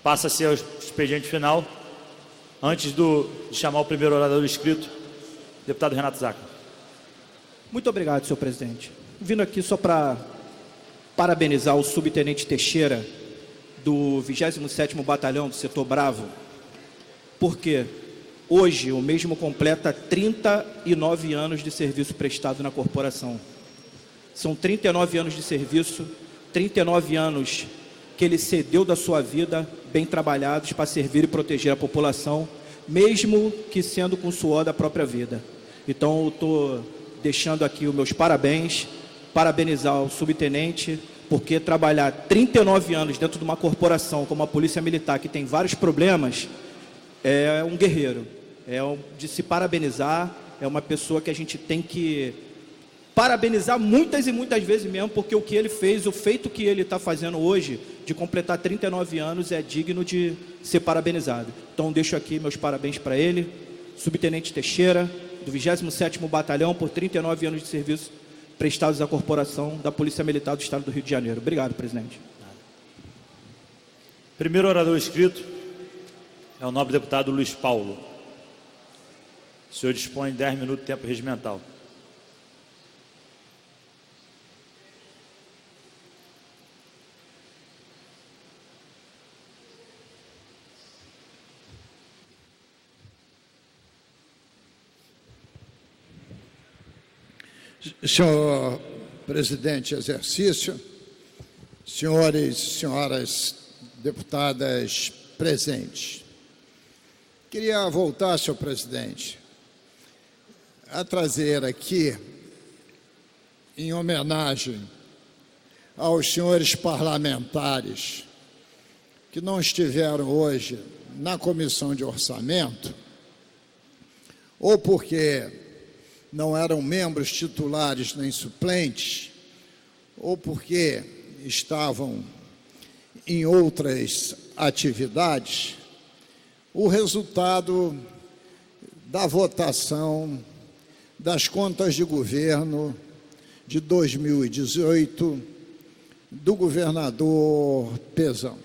Passa-se ao expediente final. Antes de chamar o primeiro orador inscrito, deputado Renato Zaca. Muito obrigado, senhor presidente. Vindo aqui só para parabenizar o subtenente Teixeira, do 27º Batalhão do Setor Bravo, porque hoje o mesmo completa 39 anos de serviço prestado na corporação. São 39 anos de serviço, 39 anos que ele cedeu da sua vida, bem trabalhados, para servir e proteger a população, mesmo que sendo com o suor da própria vida. Então, eu estou deixando aqui os meus parabéns, parabenizar o subtenente, porque trabalhar 39 anos dentro de uma corporação como a Polícia Militar, que tem vários problemas, é um guerreiro, de se parabenizar, é uma pessoa que a gente tem que parabenizar muitas e muitas vezes mesmo, porque o que ele fez, o feito que ele está fazendo hoje, de completar 39 anos, é digno de ser parabenizado. Então, deixo aqui meus parabéns para ele, subtenente Teixeira, do 27º Batalhão, por 39 anos de serviço prestados à corporação da Polícia Militar do Estado do Rio de Janeiro. Obrigado, presidente. Primeiro orador inscrito é o nobre deputado Luiz Paulo. O senhor dispõe de 10 minutos de tempo regimental. Senhor presidente em exercício, senhores e senhoras deputadas presentes, queria voltar, senhor presidente, a trazer aqui, em homenagem aos senhores parlamentares que não estiveram hoje na Comissão de Orçamento, ou porque não eram membros titulares nem suplentes, ou porque estavam em outras atividades, o resultado da votação das contas de governo de 2018 do governador Pezão.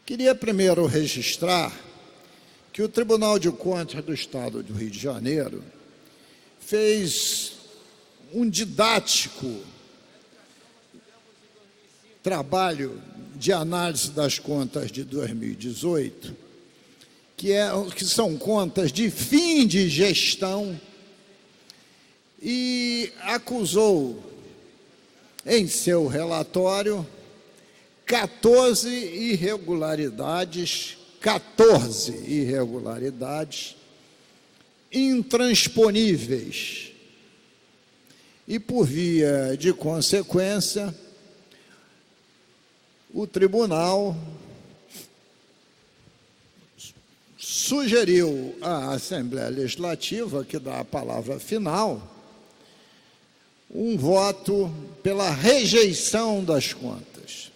Queria primeiro registrar que o Tribunal de Contas do Estado do Rio de Janeiro fez um didático trabalho de análise das contas de 2018, que são contas de fim de gestão, e acusou em seu relatório 14 irregularidades intransponíveis. E, por via de consequência, o tribunal sugeriu à Assembleia Legislativa, que dá a palavra final, um voto pela rejeição das contas.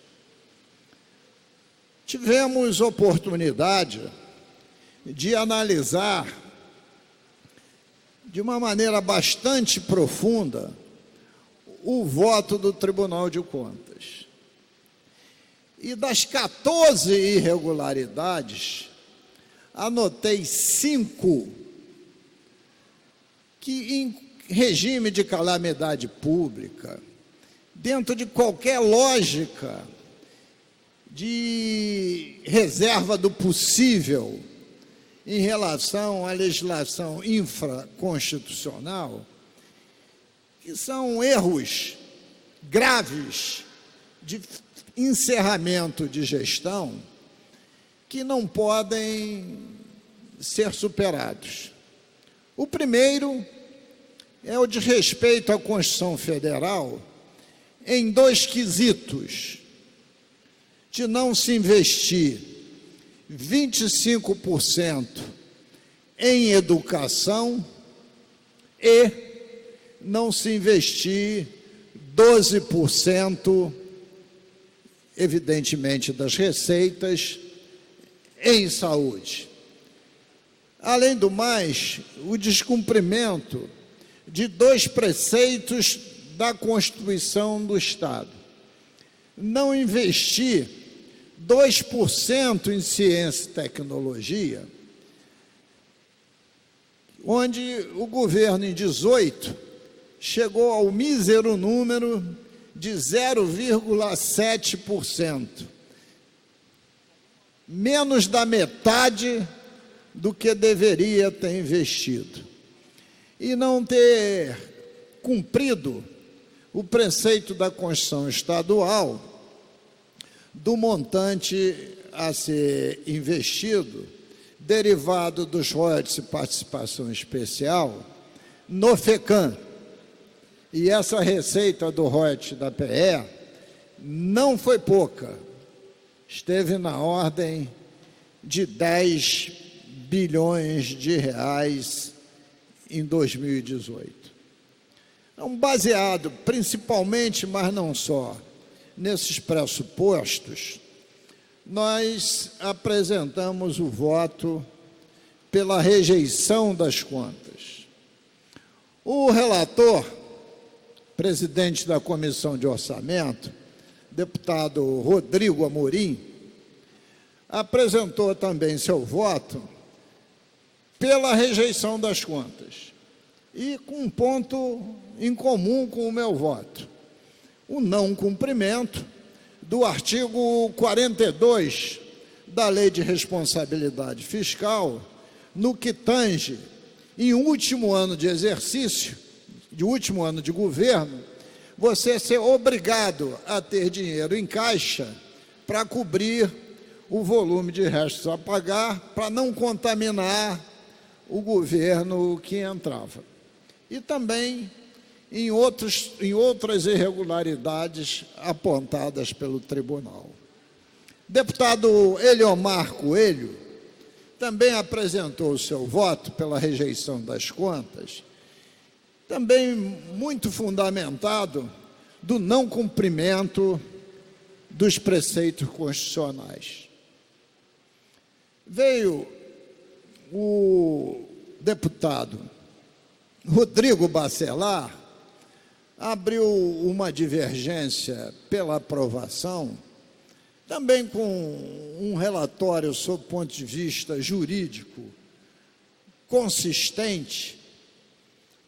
Tivemos oportunidade de analisar de uma maneira bastante profunda o voto do Tribunal de Contas. E das 14 irregularidades, anotei 5 que, em regime de calamidade pública, dentro de qualquer lógica de reserva do possível em relação à legislação infraconstitucional, que são erros graves de encerramento de gestão que não podem ser superados. O primeiro é o de respeito à Constituição Federal em 2 quesitos: de não se investir 25% em educação e não se investir 12%, evidentemente, das receitas em saúde. Além do mais, o descumprimento de 2 preceitos da Constituição do Estado: não investir 2% em ciência e tecnologia, onde o governo, em 18, chegou ao mísero número de 0,7%, menos da metade do que deveria ter investido, e não ter cumprido o preceito da Constituição Estadual do montante a ser investido, derivado dos royalties e participação especial, no FECAM. E essa receita do royalties da PE não foi pouca, esteve na ordem de 10 bilhões de reais em 2018. Então, baseado principalmente, mas não só, nesses pressupostos, nós apresentamos o voto pela rejeição das contas. O relator, presidente da Comissão de Orçamento, deputado Rodrigo Amorim, apresentou também seu voto pela rejeição das contas, e com um ponto em comum com o meu voto: o não cumprimento do artigo 42 da Lei de Responsabilidade Fiscal, no que tange, em último ano de exercício, de último ano de governo, você ser obrigado a ter dinheiro em caixa para cobrir o volume de restos a pagar, para não contaminar o governo que entrava. E também em outras irregularidades apontadas pelo tribunal. Deputado Eliomar Coelho também apresentou o seu voto pela rejeição das contas, também muito fundamentado do não cumprimento dos preceitos constitucionais. Veio o deputado Rodrigo Bacelar, abriu uma divergência pela aprovação, também com um relatório, sob o ponto de vista jurídico, consistente,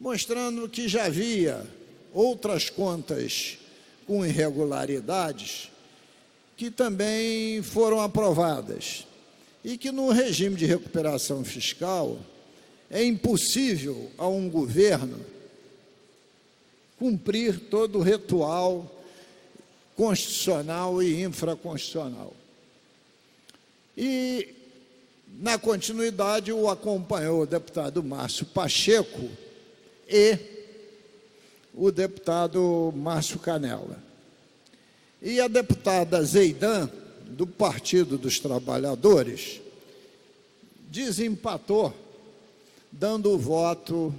mostrando que já havia outras contas com irregularidades que também foram aprovadas, e que no regime de recuperação fiscal é impossível a um governo cumprir todo o ritual constitucional e infraconstitucional. E, na continuidade, o acompanhou o deputado Márcio Pacheco e o deputado Márcio Canella. E a deputada Zeidan, do Partido dos Trabalhadores, desempatou, dando o voto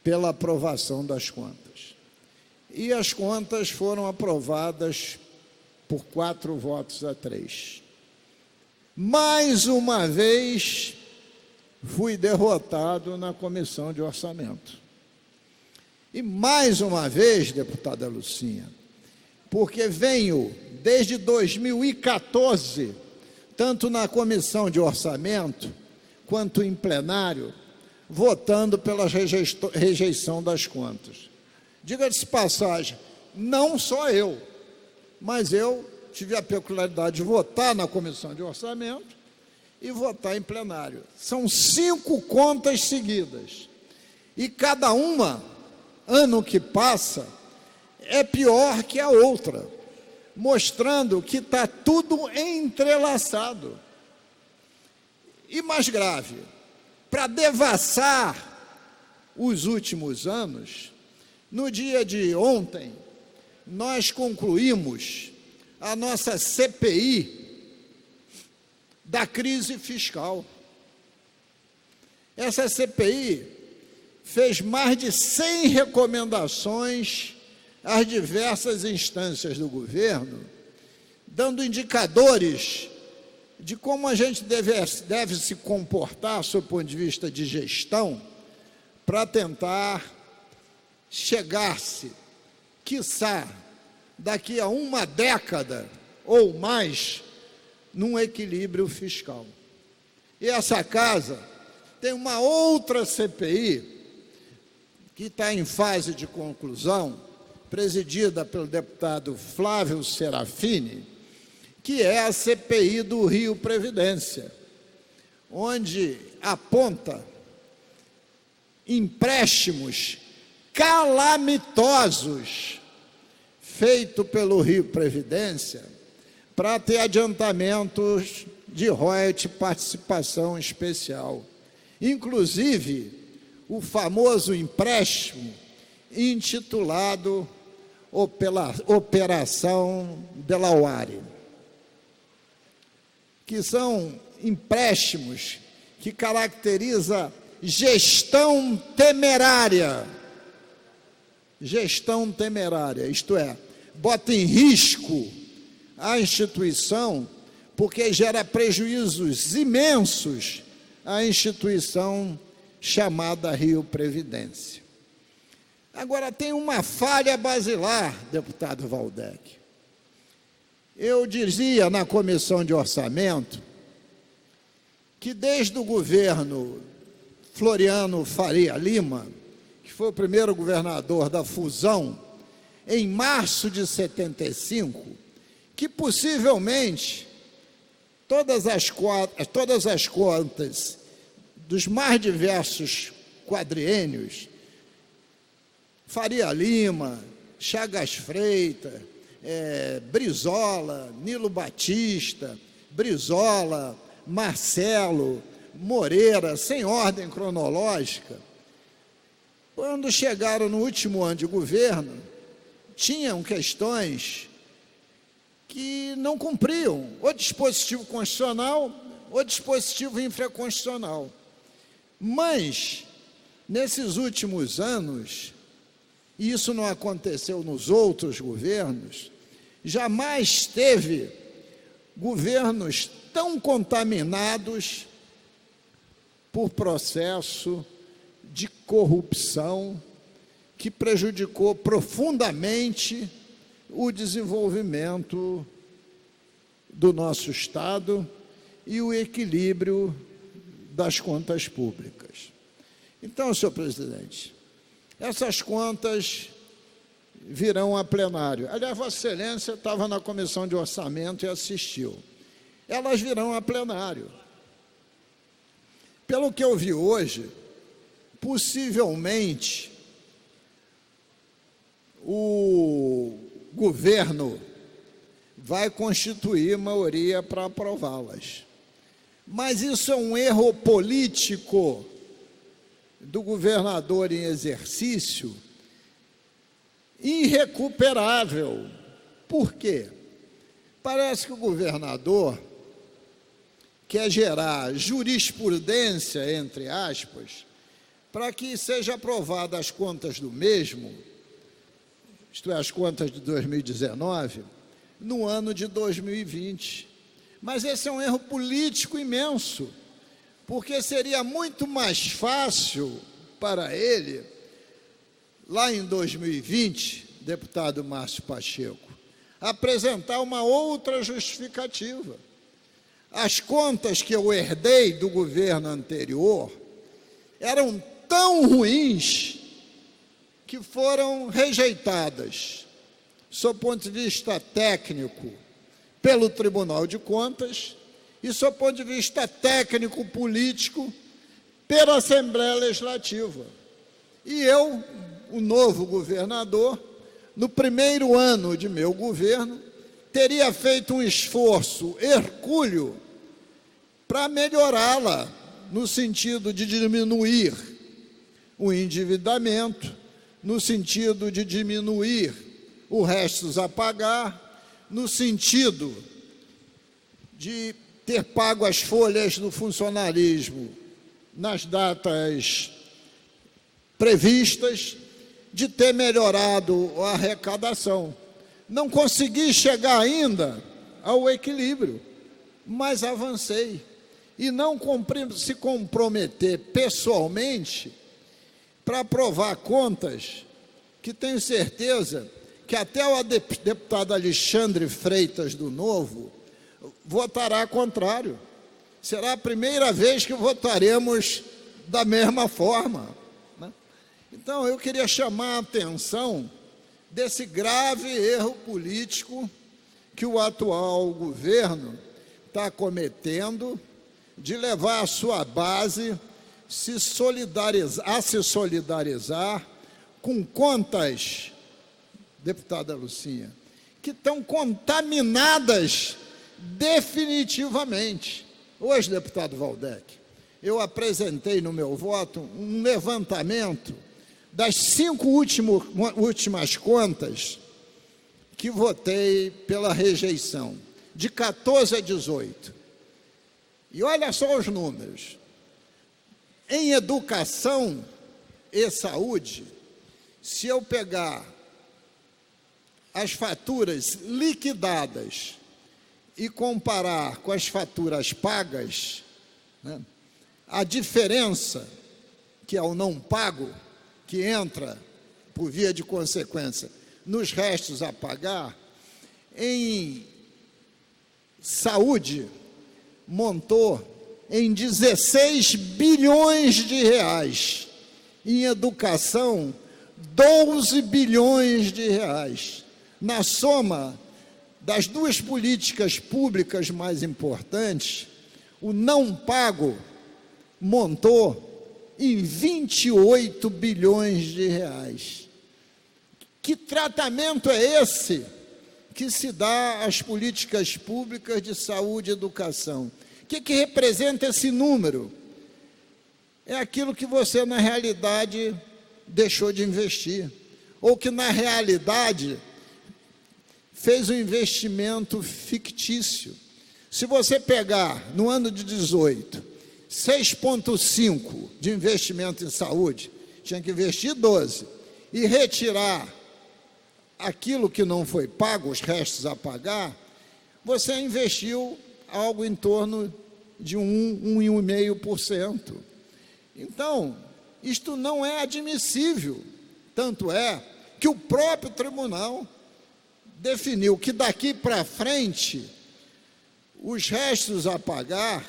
pela aprovação das contas. E as contas foram aprovadas por 4-3. Mais uma vez, fui derrotado na Comissão de Orçamento. E mais uma vez, deputada Lucinha, porque venho desde 2014, tanto na Comissão de Orçamento, quanto em plenário, votando pela rejeição das contas. Diga-se de passagem, não só eu, mas eu tive a peculiaridade de votar na Comissão de Orçamento e votar em plenário. São 5 contas seguidas, e cada uma, ano que passa, é pior que a outra, mostrando que está tudo entrelaçado. E mais grave, para devassar os últimos anos, no dia de ontem, nós concluímos a nossa CPI da crise fiscal. Essa CPI fez mais de 100 recomendações às diversas instâncias do governo, dando indicadores de como a gente deve se comportar, sob o ponto de vista de gestão, para tentar chegar-se, quiçá, daqui a uma década ou mais, num equilíbrio fiscal. E essa casa tem uma outra CPI que está em fase de conclusão, presidida pelo deputado Flávio Serafini, que é a CPI do Rio Previdência, onde aponta empréstimos calamitosos feitos pelo Rio Previdência para ter adiantamentos de royalty participação especial. Inclusive, o famoso empréstimo intitulado Operação Delaware, que são empréstimos que caracteriza gestão temerária. Gestão temerária, isto é, bota em risco a instituição porque gera prejuízos imensos à instituição chamada Rio Previdência. Agora, tem uma falha basilar, deputado Waldeck. Eu dizia na Comissão de Orçamento que desde o governo Floriano Faria Lima, que foi o primeiro governador da fusão, em março de 75, que possivelmente todas as contas dos mais diversos quadriênios, Faria Lima, Chagas Freitas, Brizola, Nilo Batista, Brizola, Marcelo, Moreira, sem ordem cronológica, quando chegaram no último ano de governo, tinham questões que não cumpriam o dispositivo constitucional ou dispositivo infraconstitucional. Mas, nesses últimos anos, e isso não aconteceu nos outros governos, jamais teve governos tão contaminados por processo de corrupção que prejudicou profundamente o desenvolvimento do nosso Estado e o equilíbrio das contas públicas. Então, senhor presidente, essas contas virão a plenário. Aliás, Vossa Excelência estava na Comissão de Orçamento e assistiu. Elas virão a plenário. Pelo que eu vi hoje, possivelmente o governo vai constituir maioria para aprová-las. Mas isso é um erro político do governador em exercício irrecuperável. Por quê? Parece que o governador quer gerar jurisprudência, entre aspas, para que seja aprovada as contas do mesmo, isto é, as contas de 2019, no ano de 2020. Mas esse é um erro político imenso, porque seria muito mais fácil para ele, lá em 2020, deputado Márcio Pacheco, apresentar uma outra justificativa. As contas que eu herdei do governo anterior eram tão ruins que foram rejeitadas, sob ponto de vista técnico, pelo Tribunal de Contas e, sob ponto de vista técnico-político, pela Assembleia Legislativa. E eu, o novo governador, no primeiro ano de meu governo, teria feito um esforço hercúleo para melhorá-la, no sentido de diminuir o endividamento, no sentido de diminuir os restos a pagar, no sentido de ter pago as folhas do funcionalismo nas datas previstas, de ter melhorado a arrecadação. Não consegui chegar ainda ao equilíbrio, mas avancei. E não se comprometer pessoalmente para aprovar contas que tenho certeza que até o deputado Alexandre Freitas do Novo votará contrário. Será a primeira vez que votaremos da mesma forma, né? Então, eu queria chamar a atenção desse grave erro político que o atual governo está cometendo, de levar a sua base a se solidarizar com contas, deputada Lucinha, que estão contaminadas definitivamente. Hoje, deputado Waldec, eu apresentei no meu voto um levantamento das 5 últimas contas que votei pela rejeição, de 14 a 18. E olha só os números. Em educação e saúde, se eu pegar as faturas liquidadas e comparar com as faturas pagas, né, a diferença, que é o não pago, que entra, por via de consequência, nos restos a pagar, em saúde, montou em 16 bilhões de reais, em educação, 12 bilhões de reais. Na soma das duas políticas públicas mais importantes, o não pago montou em 28 bilhões de reais. Que tratamento é esse que se dá às políticas públicas de saúde e educação? O que representa esse número? É aquilo que você, na realidade, deixou de investir, ou que, na realidade, fez um investimento fictício. Se você pegar, no ano de 18, 6,5 de investimento em saúde, tinha que investir 12, e retirar aquilo que não foi pago, os restos a pagar, você investiu algo em torno de 1,5%. Então, isto não é admissível. Tanto é que o próprio tribunal definiu que daqui para frente os restos a pagar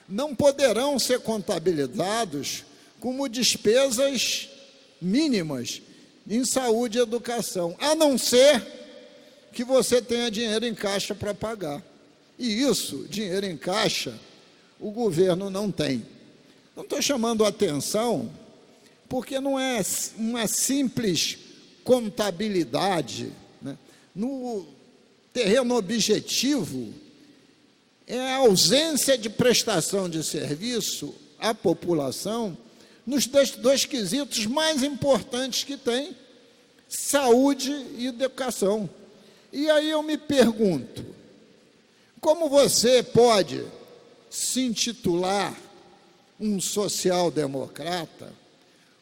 não poderão ser contabilizados como despesas mínimas em saúde e educação, a não ser que você tenha dinheiro em caixa para pagar. E isso, dinheiro em caixa, o governo não tem. Não estou chamando a atenção, porque não é uma simples contabilidade, né? No terreno objetivo, é a ausência de prestação de serviço à população nos dois quesitos mais importantes que tem, saúde e educação. E aí eu me pergunto, como você pode se intitular um social-democrata?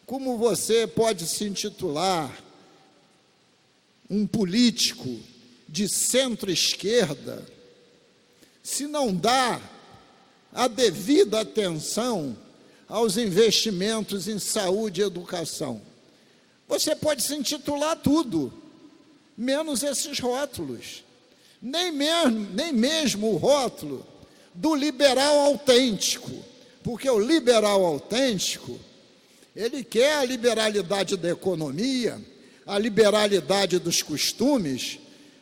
Como você pode se intitular um político de centro-esquerda se não dá a devida atenção aos investimentos em saúde e educação? Você pode se intitular tudo, menos esses rótulos. Nem mesmo o rótulo do liberal autêntico, porque o liberal autêntico, ele quer a liberalidade da economia, a liberalidade dos costumes,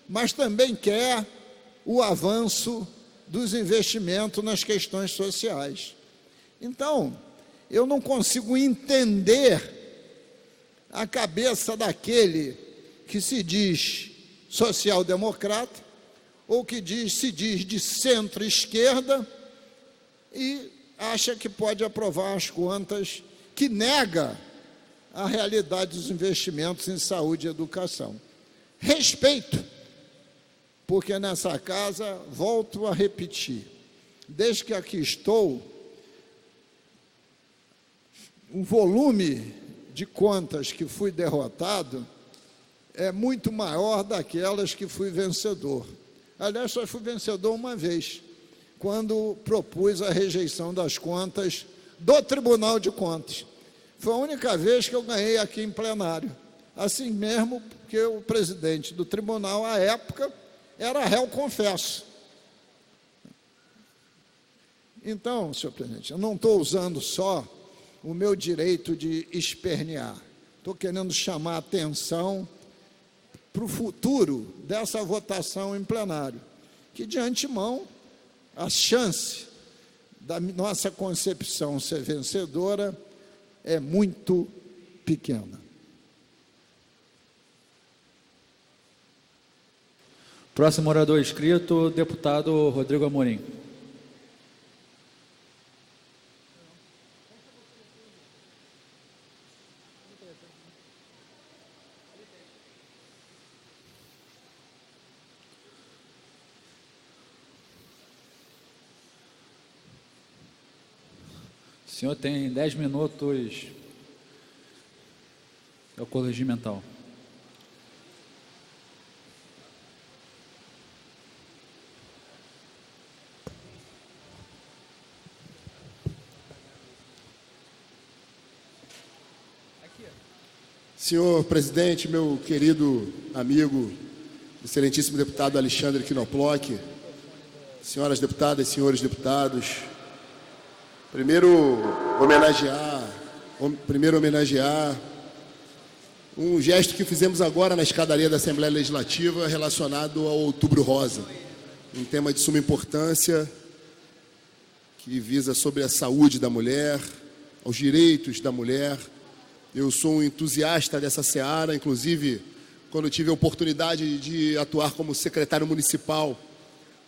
mas também quer o avanço dos investimentos nas questões sociais. Então, eu não consigo entender a cabeça daquele que se diz social-democrata, ou que se diz de centro-esquerda, e acha que pode aprovar as contas, que nega a realidade dos investimentos em saúde e educação. Respeito, porque nessa casa, volto a repetir, desde que aqui estou, o volume de contas que fui derrotado é muito maior daquelas que fui vencedor. Aliás, só fui vencedor uma vez, quando propus a rejeição das contas do Tribunal de Contas. Foi a única vez que eu ganhei aqui em plenário. Assim mesmo, porque o presidente do tribunal, à época, era réu confesso. Então, senhor presidente, eu não estou usando só o meu direito de espernear. Estou querendo chamar a atenção para o futuro dessa votação em plenário, que de antemão a chance da nossa concepção ser vencedora é muito pequena. Próximo orador inscrito, deputado Rodrigo Amorim. O senhor tem 10 minutos. É o colegimental. Senhor presidente, meu querido amigo, excelentíssimo deputado Alexandre Knoploch, senhoras deputadas, senhores deputados, primeiro homenagear um gesto que fizemos agora na escadaria da Assembleia Legislativa relacionado ao Outubro Rosa, um tema de suma importância que visa sobre a saúde da mulher, aos direitos da mulher. Eu sou um entusiasta dessa seara, inclusive quando tive a oportunidade de atuar como secretário municipal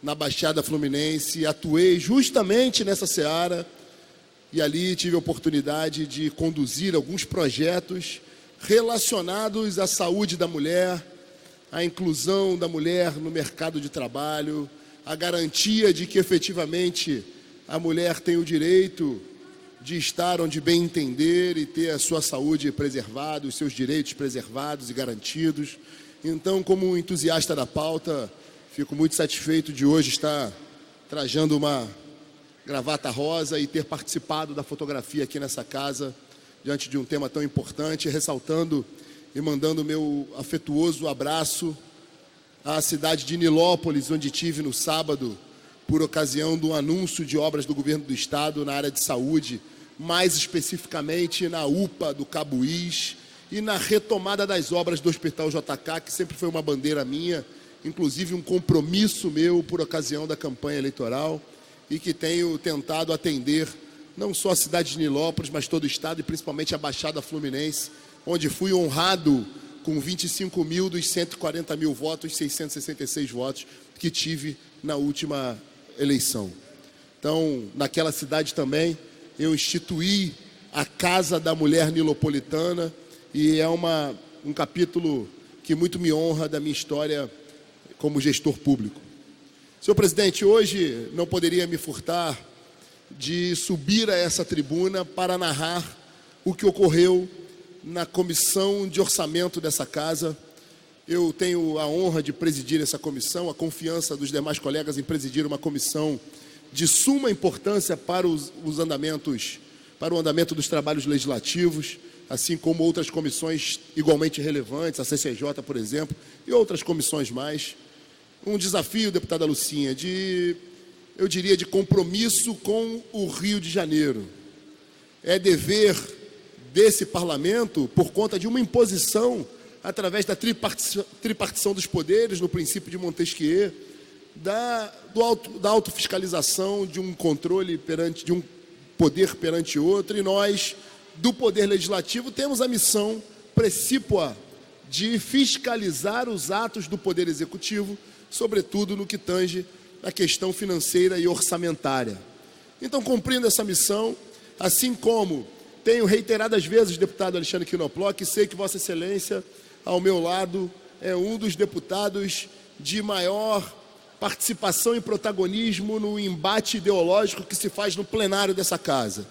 na Baixada Fluminense, atuei justamente nessa seara e ali tive a oportunidade de conduzir alguns projetos relacionados à saúde da mulher, à inclusão da mulher no mercado de trabalho, à garantia de que efetivamente a mulher tem o direito de estar onde bem entender e ter a sua saúde preservada, os seus direitos preservados e garantidos. Então, como um entusiasta da pauta, fico muito satisfeito de hoje estar trajando uma gravata rosa e ter participado da fotografia aqui nessa casa, diante de um tema tão importante, ressaltando e mandando meu afetuoso abraço à cidade de Nilópolis, onde tive no sábado, por ocasião do anúncio de obras do governo do estado na área de saúde, mais especificamente na UPA do Cabuís e na retomada das obras do Hospital JK, que sempre foi uma bandeira minha, inclusive um compromisso meu por ocasião da campanha eleitoral, e que tenho tentado atender não só a cidade de Nilópolis, mas todo o estado e principalmente a Baixada Fluminense, onde fui honrado com 25 mil dos 140 mil votos, 666 votos que tive na última eleição. Então, naquela cidade também, eu instituí a Casa da Mulher Nilopolitana e é um capítulo que muito me honra da minha história como gestor público. Senhor presidente, hoje não poderia me furtar de subir a essa tribuna para narrar o que ocorreu na comissão de orçamento dessa casa. Eu tenho a honra de presidir essa comissão, a confiança dos demais colegas em presidir uma comissão de suma importância para o andamento dos trabalhos legislativos, assim como outras comissões igualmente relevantes, a CCJ, por exemplo, e outras comissões mais. Um desafio, deputada Lucinha, eu diria, de compromisso com o Rio de Janeiro. É dever desse parlamento, por conta de uma imposição, através da tripartição dos poderes, no princípio de Montesquieu, da autofiscalização, de um controle de um poder perante outro, e nós, do Poder Legislativo, temos a missão precípua de fiscalizar os atos do Poder Executivo, sobretudo no que tange a questão financeira e orçamentária. Então, cumprindo essa missão, assim como tenho reiteradas vezes, deputado Alexandre Knoploch, sei que Vossa Excelência, ao meu lado, é um dos deputados de maior participação e protagonismo no embate ideológico que se faz no plenário dessa casa.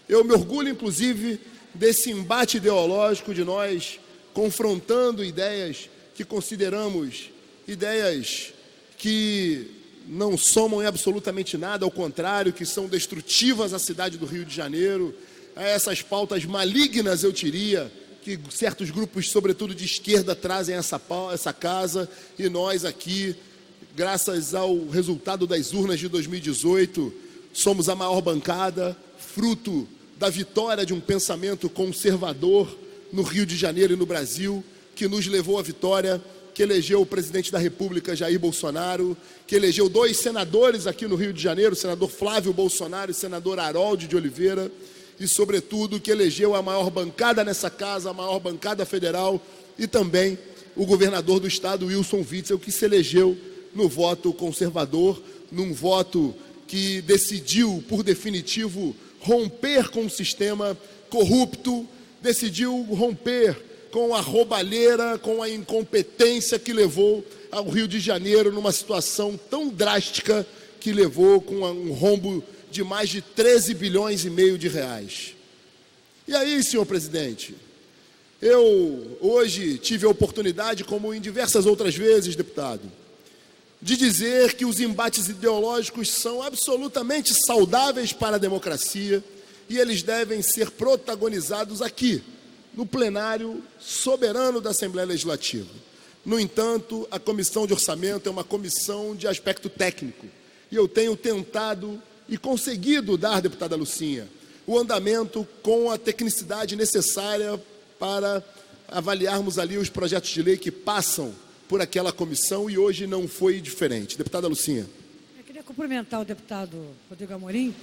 Eu me orgulho, inclusive, desse embate ideológico de nós confrontando ideias que consideramos ideias que não somam em absolutamente nada, ao contrário, que são destrutivas à cidade do Rio de Janeiro, a essas pautas malignas, eu diria, que certos grupos, sobretudo de esquerda, trazem essa casa, e nós aqui, graças ao resultado das urnas de 2018, somos a maior bancada, fruto da vitória de um pensamento conservador no Rio de Janeiro e no Brasil, que nos levou à vitória, que elegeu o presidente da República, Jair Bolsonaro, que elegeu 2 senadores aqui no Rio de Janeiro, o senador Flávio Bolsonaro e o senador Harold de Oliveira, e, sobretudo, que elegeu a maior bancada nessa casa, a maior bancada federal, e também o governador do estado, Wilson Witzel, que se elegeu no voto conservador, num voto que decidiu, por definitivo, romper com o sistema corrupto, decidiu romper com a roubalheira, com a incompetência que levou ao Rio de Janeiro numa situação tão drástica que levou com um rombo de mais de 13 bilhões e meio de reais. E aí, senhor presidente, eu hoje tive a oportunidade, como em diversas outras vezes, deputado, de dizer que os embates ideológicos são absolutamente saudáveis para a democracia e eles devem ser protagonizados aqui, no plenário soberano da Assembleia Legislativa. No entanto, a Comissão de Orçamento é uma comissão de aspecto técnico e eu tenho tentado e conseguido dar, deputada Lucinha, o andamento com a tecnicidade necessária para avaliarmos ali os projetos de lei que passam por aquela comissão e hoje não foi diferente. Deputada Lucinha. Eu queria cumprimentar o deputado Rodrigo Amorim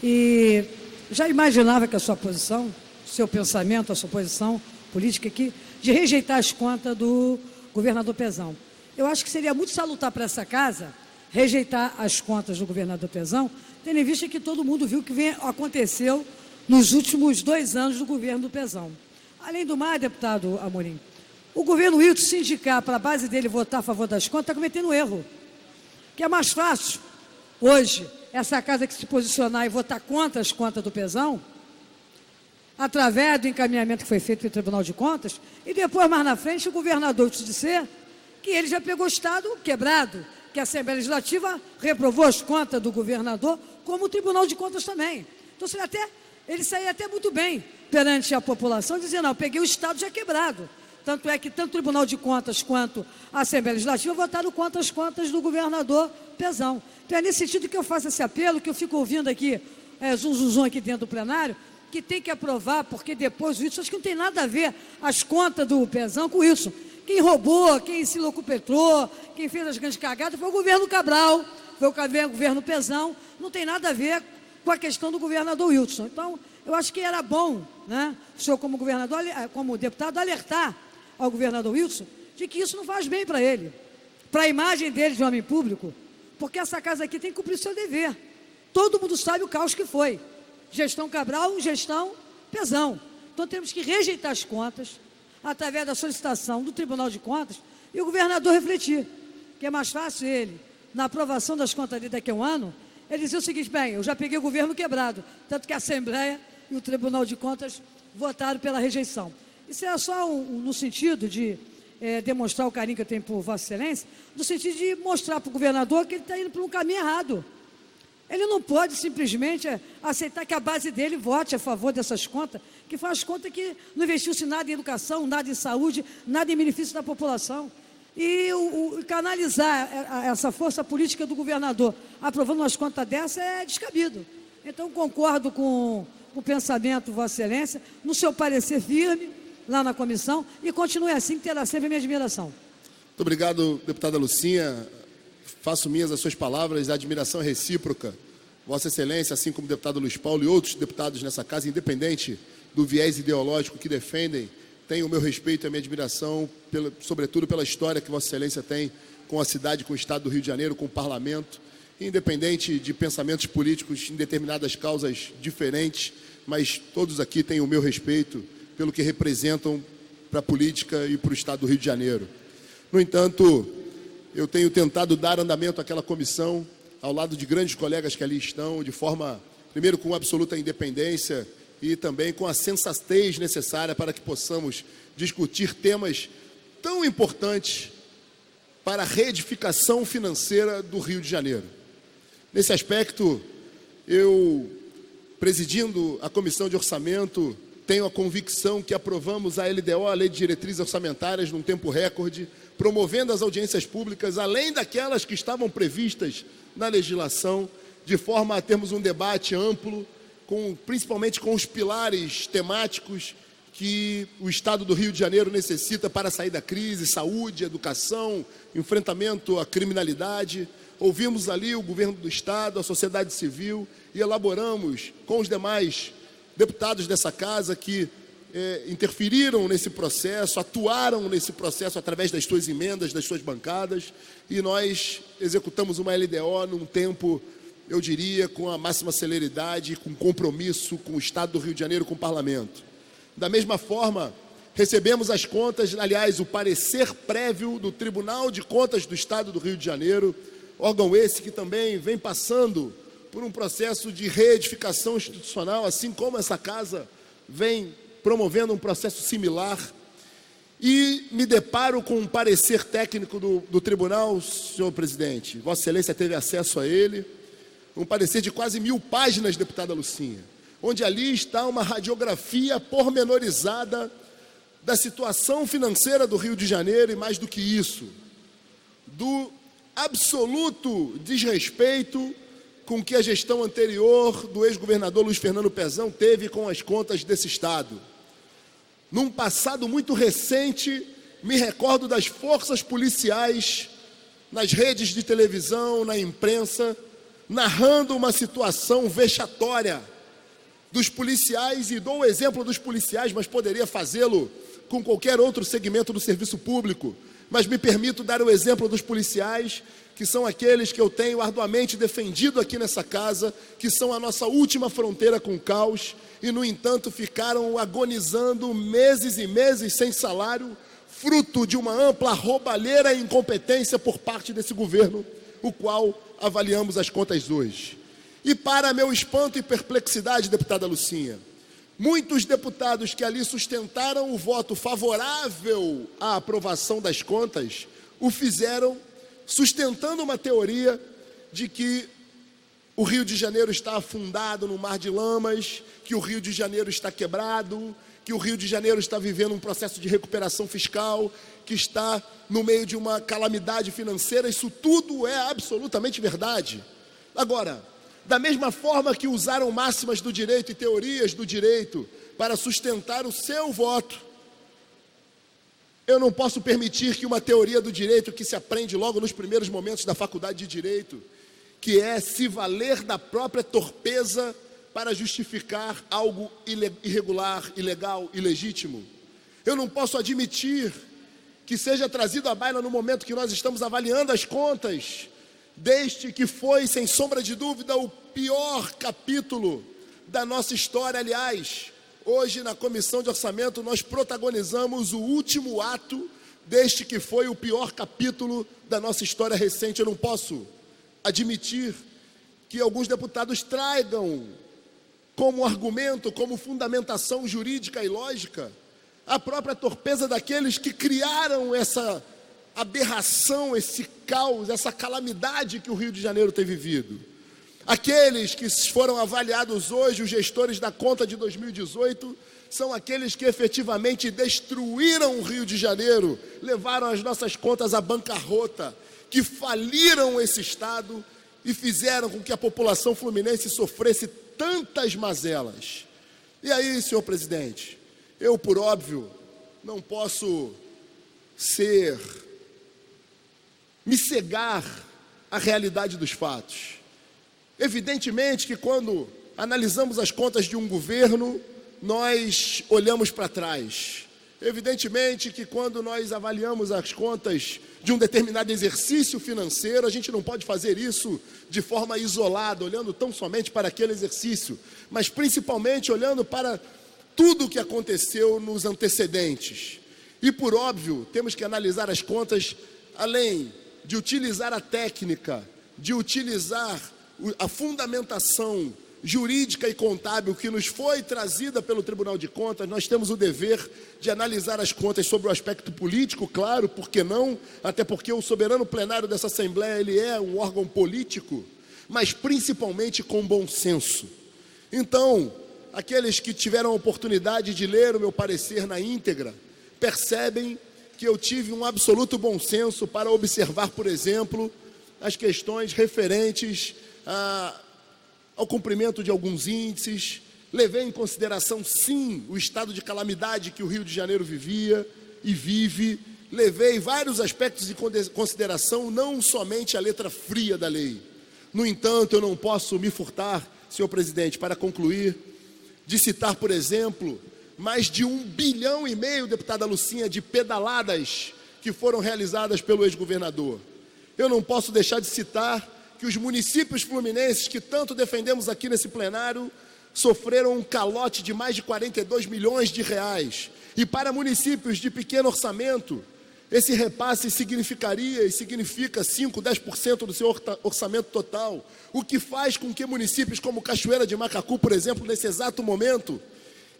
e já imaginava que a sua posição, seu pensamento, a sua posição política aqui, de rejeitar as contas do governador Pezão. Eu acho que seria muito salutar para essa casa rejeitar as contas do governador Pezão, tendo em vista que todo mundo viu o que aconteceu nos últimos 2 anos do governo do Pezão. Além do mais, deputado Amorim, o governo Wilson, se indicar para a base dele votar a favor das contas, está cometendo um erro. Que é mais fácil, hoje, essa casa que se posicionar e votar contra as contas do Pezão, através do encaminhamento que foi feito pelo Tribunal de Contas, e depois, mais na frente, o governador dizer que ele já pegou o Estado quebrado, que a Assembleia Legislativa reprovou as contas do governador, como o Tribunal de Contas também. Então, ele sairia até muito bem perante a população, dizendo, não, eu peguei o Estado já quebrado. Tanto é que tanto o Tribunal de Contas quanto a Assembleia Legislativa votaram contra as contas do governador Pezão. Então, é nesse sentido que eu faço esse apelo, que eu fico ouvindo aqui, zum aqui dentro do plenário, que tem que aprovar, porque depois o Wilson, acho que não tem nada a ver as contas do Pezão com isso. Quem roubou, quem se locupetrou, quem fez as grandes cagadas foi o governo Cabral, foi o governo Pezão, não tem nada a ver com a questão do governador Wilson. Então, eu acho que era bom, né, o senhor como governador, como deputado, alertar ao governador Wilson de que isso não faz bem para ele, para a imagem dele de homem público, porque essa casa aqui tem que cumprir o seu dever. Todo mundo sabe o caos que foi. Gestão Cabral, gestão Pezão. Então temos que rejeitar as contas através da solicitação do Tribunal de Contas e o governador refletir, que é mais fácil ele, na aprovação das contas dele daqui a um ano, ele dizer o seguinte, bem, eu já peguei o governo quebrado, tanto que a Assembleia e o Tribunal de Contas votaram pela rejeição. Isso é só no sentido de demonstrar o carinho que eu tenho por Vossa Excelência, no sentido de mostrar para o governador que ele está indo por um caminho errado. Ele não pode simplesmente aceitar que a base dele vote a favor dessas contas, que faz conta que não investiu-se nada em educação, nada em saúde, nada em benefício da população. E canalizar essa força política do governador aprovando umas contas dessas é descabido. Então, concordo com o pensamento, Vossa Excelência, no seu parecer firme, lá na comissão, e continue assim, que terá sempre a minha admiração. Muito obrigado, deputada Lucinha. Faço minhas as suas palavras, a admiração é recíproca. Vossa Excelência, assim como o deputado Luiz Paulo e outros deputados nessa casa, independente do viés ideológico que defendem, tem o meu respeito e a minha admiração, sobretudo pela história que Vossa Excelência tem com a cidade, com o Estado do Rio de Janeiro, com o Parlamento, independente de pensamentos políticos em determinadas causas diferentes, mas todos aqui têm o meu respeito pelo que representam para a política e para o Estado do Rio de Janeiro. No entanto, eu tenho tentado dar andamento àquela comissão, ao lado de grandes colegas que ali estão, de forma, primeiro, com absoluta independência e também com a sensatez necessária para que possamos discutir temas tão importantes para a reedificação financeira do Rio de Janeiro. Nesse aspecto, eu, presidindo a Comissão de Orçamento, tenho a convicção que aprovamos a LDO, a Lei de Diretrizes Orçamentárias, num tempo recorde, promovendo as audiências públicas, além daquelas que estavam previstas na legislação, de forma a termos um debate amplo, principalmente com os pilares temáticos que o Estado do Rio de Janeiro necessita para sair da crise: saúde, educação, enfrentamento à criminalidade. Ouvimos ali o governo do Estado, a sociedade civil, e elaboramos com os demais deputados dessa casa que interferiram nesse processo, atuaram nesse processo através das suas emendas, das suas bancadas, e nós executamos uma LDO num tempo, eu diria, com a máxima celeridade, com compromisso com o Estado do Rio de Janeiro, com o Parlamento. Da mesma forma, recebemos as contas, aliás, o parecer prévio do Tribunal de Contas do Estado do Rio de Janeiro, órgão esse que também vem passando por um processo de reedificação institucional, assim como essa casa vem promovendo um processo similar. E me deparo com um parecer técnico do tribunal, senhor presidente, Vossa Excelência teve acesso a ele, um parecer de quase 1000 páginas, deputada Lucinha, onde ali está uma radiografia pormenorizada da situação financeira do Rio de Janeiro e, mais do que isso, do absoluto desrespeito com que a gestão anterior do ex-governador Luiz Fernando Pezão teve com as contas desse Estado. Num passado muito recente, me recordo das forças policiais nas redes de televisão, na imprensa, narrando uma situação vexatória dos policiais, e dou o exemplo dos policiais, mas poderia fazê-lo com qualquer outro segmento do serviço público. Mas me permito dar o exemplo dos policiais, que são aqueles que eu tenho arduamente defendido aqui nessa casa, que são a nossa última fronteira com o caos, e no entanto ficaram agonizando meses e meses sem salário, fruto de uma ampla roubalheira e incompetência por parte desse governo, o qual avaliamos as contas hoje. E para meu espanto e perplexidade, deputada Lucinha, muitos deputados que ali sustentaram o voto favorável à aprovação das contas, o fizeram sustentando uma teoria de que o Rio de Janeiro está afundado no mar de lamas, que o Rio de Janeiro está quebrado, que o Rio de Janeiro está vivendo um processo de recuperação fiscal, que está no meio de uma calamidade financeira. Isso tudo é absolutamente verdade. Agora, da mesma forma que usaram máximas do direito e teorias do direito para sustentar o seu voto, eu não posso permitir que uma teoria do direito que se aprende logo nos primeiros momentos da faculdade de Direito, que é se valer da própria torpeza para justificar algo irregular, ilegal, ilegítimo. Eu não posso admitir que seja trazido à baila no momento que nós estamos avaliando as contas deste que foi, sem sombra de dúvida, o pior capítulo da nossa história. Aliás, hoje na Comissão de Orçamento nós protagonizamos o último ato deste que foi o pior capítulo da nossa história recente. Eu não posso admitir que alguns deputados tragam como argumento, como fundamentação jurídica e lógica, a própria torpeza daqueles que criaram essa aberração, esse caos, essa calamidade que o Rio de Janeiro tem vivido. Aqueles que foram avaliados hoje, os gestores da conta de 2018, são aqueles que efetivamente destruíram o Rio de Janeiro, levaram as nossas contas à bancarrota, que faliram esse Estado e fizeram com que a população fluminense sofresse tantas mazelas. E aí, senhor presidente, eu, por óbvio, não posso me cegar à realidade dos fatos. Evidentemente que quando analisamos as contas de um governo, nós olhamos para trás. Evidentemente que quando nós avaliamos as contas de um determinado exercício financeiro, a gente não pode fazer isso de forma isolada, olhando tão somente para aquele exercício, mas principalmente olhando para tudo o que aconteceu nos antecedentes. E por óbvio, temos que analisar as contas, além de utilizar a técnica, de utilizar a fundamentação jurídica e contábil que nos foi trazida pelo Tribunal de Contas. Nós temos o dever de analisar as contas sobre o aspecto político, claro, por que não? Até porque o soberano plenário dessa Assembleia, ele é um órgão político, mas principalmente com bom senso. Então, aqueles que tiveram a oportunidade de ler o meu parecer na íntegra, percebem que eu tive um absoluto bom senso para observar, por exemplo, as questões referentes ao cumprimento de alguns índices, levei em consideração, sim, o estado de calamidade que o Rio de Janeiro vivia e vive, levei vários aspectos em consideração, não somente a letra fria da lei. No entanto, eu não posso me furtar, senhor presidente, para concluir, de citar, por exemplo, mais de 1,5 bilhão, deputada Lucinha, de pedaladas que foram realizadas pelo ex-governador. Eu não posso deixar de citar que os municípios fluminenses, que tanto defendemos aqui nesse plenário, sofreram um calote de mais de 42 milhões de reais. E para municípios de pequeno orçamento, esse repasse significaria e significa 5%, 10% do seu orçamento total, o que faz com que municípios como Cachoeira de Macacu, por exemplo, nesse exato momento,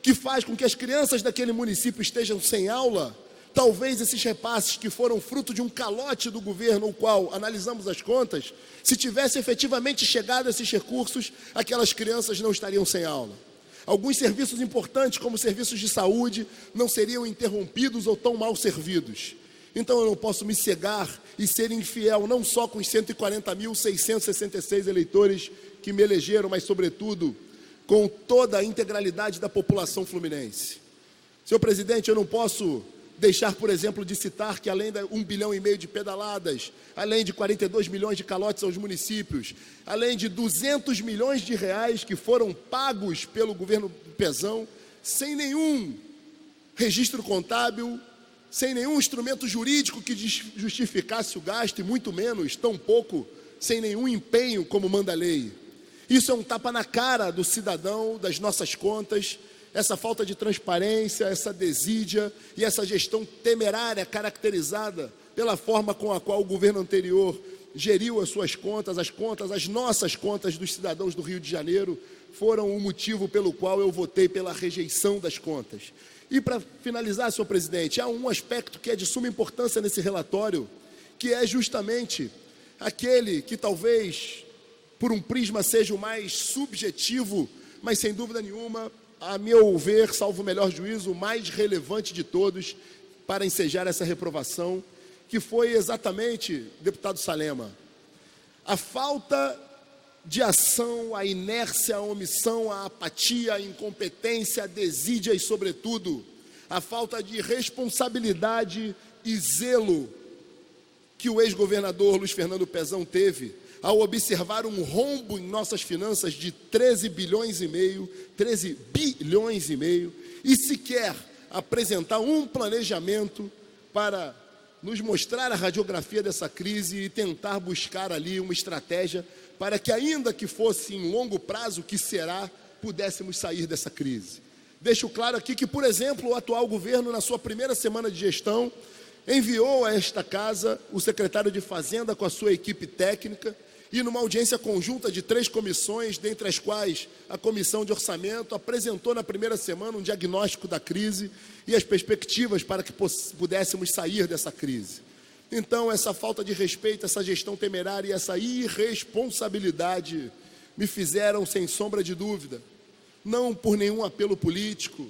que faz com que as crianças daquele município estejam sem aula, talvez esses repasses que foram fruto de um calote do governo, o qual analisamos as contas, se tivesse efetivamente chegado a esses recursos, aquelas crianças não estariam sem aula. Alguns serviços importantes, como serviços de saúde, não seriam interrompidos ou tão mal servidos. Então eu não posso me cegar e ser infiel, não só com os 140.666 eleitores que me elegeram, mas sobretudo com toda a integralidade da população fluminense. Senhor presidente, eu não posso deixar, por exemplo, de citar que além de 1,5 bilhão de pedaladas, além de 42 milhões de calotes aos municípios, além de 200 milhões de reais que foram pagos pelo governo Pezão, sem nenhum registro contábil, sem nenhum instrumento jurídico que justificasse o gasto, e muito menos, tampouco, sem nenhum empenho como manda a lei. Isso é um tapa na cara do cidadão, das nossas contas, essa falta de transparência, essa desídia e essa gestão temerária caracterizada pela forma com a qual o governo anterior geriu as suas contas, as nossas contas dos cidadãos do Rio de Janeiro, foram o motivo pelo qual eu votei pela rejeição das contas. E para finalizar, senhor presidente, há um aspecto que é de suma importância nesse relatório, que é justamente aquele que talvez, por um prisma, seja o mais subjetivo, mas sem dúvida nenhuma, a meu ver, salvo o melhor juízo, o mais relevante de todos para ensejar essa reprovação, que foi exatamente, deputado Salema, a falta de ação, a inércia, a omissão, a apatia, a incompetência, a desídia e, sobretudo, a falta de responsabilidade e zelo que o ex-governador Luiz Fernando Pezão teve ao observar um rombo em nossas finanças de 13 bilhões e meio, e sequer apresentar um planejamento para nos mostrar a radiografia dessa crise e tentar buscar ali uma estratégia para que, ainda que fosse em longo prazo, que será, pudéssemos sair dessa crise. Deixo claro aqui que, por exemplo, o atual governo, na sua primeira semana de gestão, enviou a esta casa o secretário de Fazenda com a sua equipe técnica e numa audiência conjunta de 3 comissões, dentre as quais a Comissão de Orçamento apresentou na primeira semana um diagnóstico da crise e as perspectivas para que pudéssemos sair dessa crise. Então, essa falta de respeito, essa gestão temerária e essa irresponsabilidade me fizeram, sem sombra de dúvida, não por nenhum apelo político,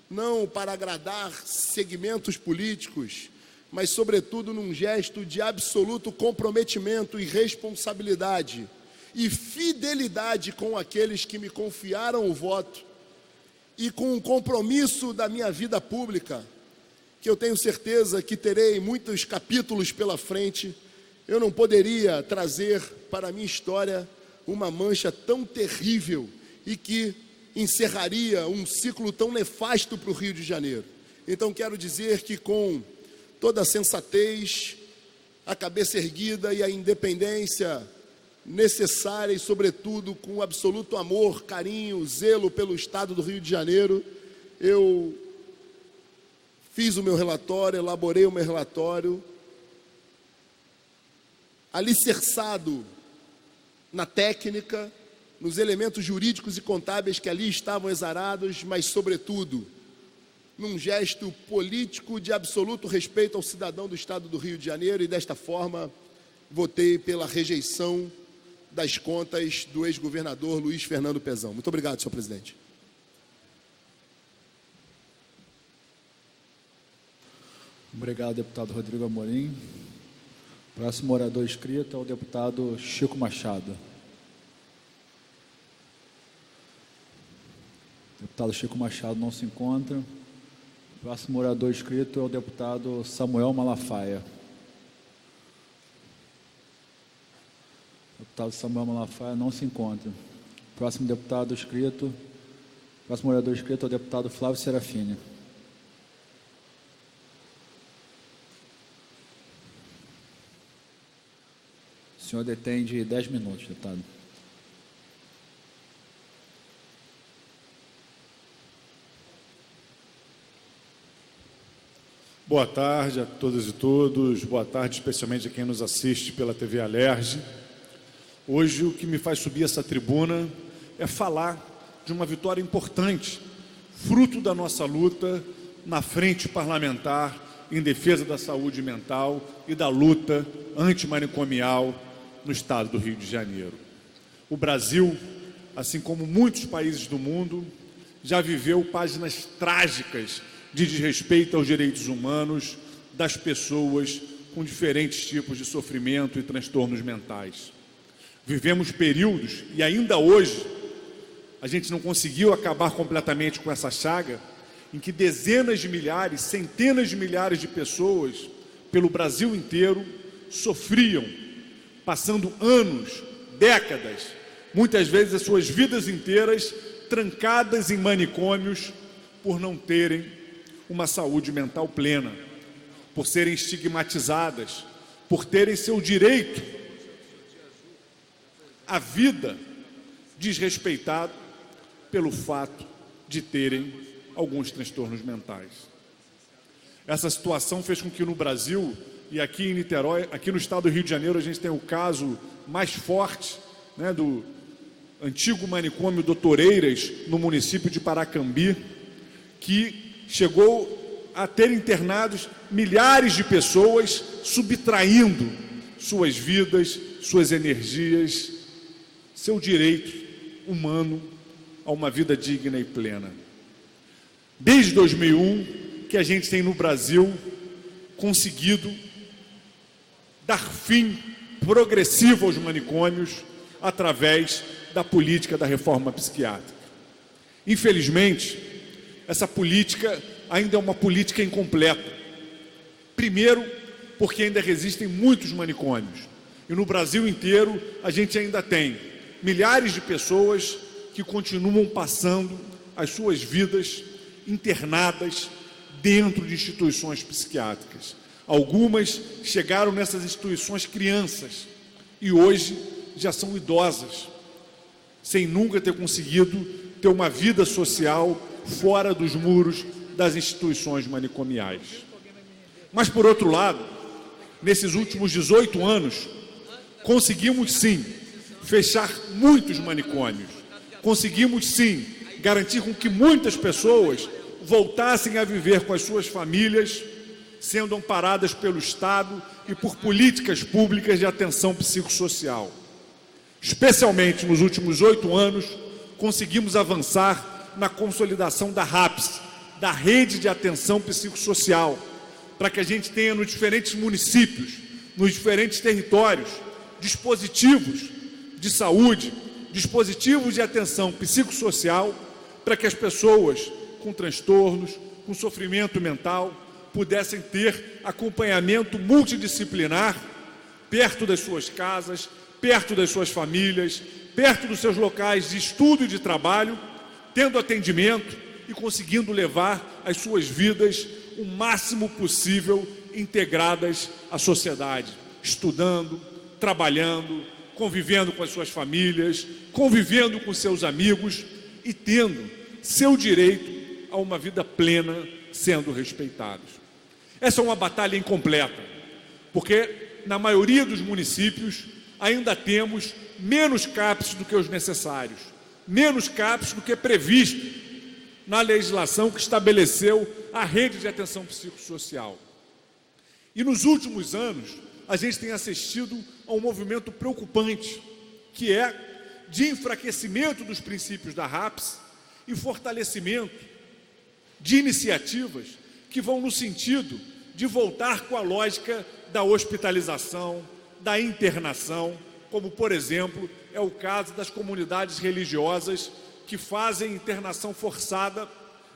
não para agradar segmentos políticos, mas, sobretudo, num gesto de absoluto comprometimento e responsabilidade e fidelidade com aqueles que me confiaram o voto e com o compromisso da minha vida pública, que eu tenho certeza que terei muitos capítulos pela frente. Eu não poderia trazer para a minha história uma mancha tão terrível e que encerraria um ciclo tão nefasto para o Rio de Janeiro. Então, quero dizer que, com toda a sensatez, a cabeça erguida e a independência necessária e, sobretudo, com absoluto amor, carinho, zelo pelo Estado do Rio de Janeiro, eu fiz o meu relatório, elaborei o meu relatório, alicerçado na técnica, nos elementos jurídicos e contábeis que ali estavam exarados, mas, sobretudo, num gesto político de absoluto respeito ao cidadão do Estado do Rio de Janeiro, e desta forma votei pela rejeição das contas do ex-governador Luiz Fernando Pezão. Muito obrigado, senhor presidente. Obrigado, deputado Rodrigo Amorim. Próximo orador inscrito é o deputado Chico Machado. Deputado Chico Machado não se encontra. O próximo orador inscrito é o deputado Samuel Malafaia. O deputado Samuel Malafaia não se encontra. O próximo orador inscrito é o deputado Flávio Serafini. O senhor detém de 10 minutos, deputado. Boa tarde a todas e todos, boa tarde especialmente a quem nos assiste pela TV Alerj. Hoje o que me faz subir essa tribuna é falar de uma vitória importante, fruto da nossa luta na frente parlamentar em defesa da saúde mental e da luta antimanicomial no estado do Rio de Janeiro. O Brasil, assim como muitos países do mundo, já viveu páginas trágicas de desrespeito aos direitos humanos das pessoas com diferentes tipos de sofrimento e transtornos mentais. Vivemos períodos, e ainda hoje, a gente não conseguiu acabar completamente com essa chaga, em que dezenas de milhares, centenas de milhares de pessoas, pelo Brasil inteiro, sofriam, passando anos, décadas, muitas vezes as suas vidas inteiras, trancadas em manicômios, por não terem uma saúde mental plena, por serem estigmatizadas, por terem seu direito à vida desrespeitado pelo fato de terem alguns transtornos mentais. Essa situação fez com que no Brasil, e aqui em Niterói, aqui no estado do Rio de Janeiro, a gente tem o caso mais forte, né, do antigo manicômio Doutoreiras, no município de Paracambi, que chegou a ter internados milhares de pessoas, subtraindo suas vidas, suas energias, seu direito humano a uma vida digna e plena. Desde 2001, que a gente tem no Brasil conseguido dar fim progressivo aos manicômios através da política da reforma psiquiátrica. Infelizmente, essa política ainda é uma política incompleta. Primeiro, porque ainda existem muitos manicômios. E no Brasil inteiro, a gente ainda tem milhares de pessoas que continuam passando as suas vidas internadas dentro de instituições psiquiátricas. Algumas chegaram nessas instituições crianças e hoje já são idosas, sem nunca ter conseguido ter uma vida social fora dos muros das instituições manicomiais. Mas, por outro lado, nesses últimos 18 anos, conseguimos sim fechar muitos manicômios. Conseguimos sim garantir com que muitas pessoas voltassem a viver com as suas famílias, sendo amparadas pelo Estado e por políticas públicas de atenção psicossocial. Especialmente nos últimos 8 anos, conseguimos avançar na consolidação da RAPS, da Rede de Atenção Psicossocial, para que a gente tenha nos diferentes municípios, nos diferentes territórios, dispositivos de saúde, dispositivos de atenção psicossocial, para que as pessoas com transtornos, com sofrimento mental, pudessem ter acompanhamento multidisciplinar perto das suas casas, perto das suas famílias, perto dos seus locais de estudo e de trabalho, tendo atendimento e conseguindo levar as suas vidas o máximo possível integradas à sociedade, estudando, trabalhando, convivendo com as suas famílias, convivendo com seus amigos e tendo seu direito a uma vida plena sendo respeitados. Essa é uma batalha incompleta, porque na maioria dos municípios ainda temos menos CAPs do que os necessários, menos CAPs do que previsto na legislação que estabeleceu a rede de atenção psicossocial. E nos últimos anos, a gente tem assistido a um movimento preocupante, que é de enfraquecimento dos princípios da RAPS e fortalecimento de iniciativas que vão no sentido de voltar com a lógica da hospitalização, da internação, como, por exemplo, é o caso das comunidades religiosas que fazem internação forçada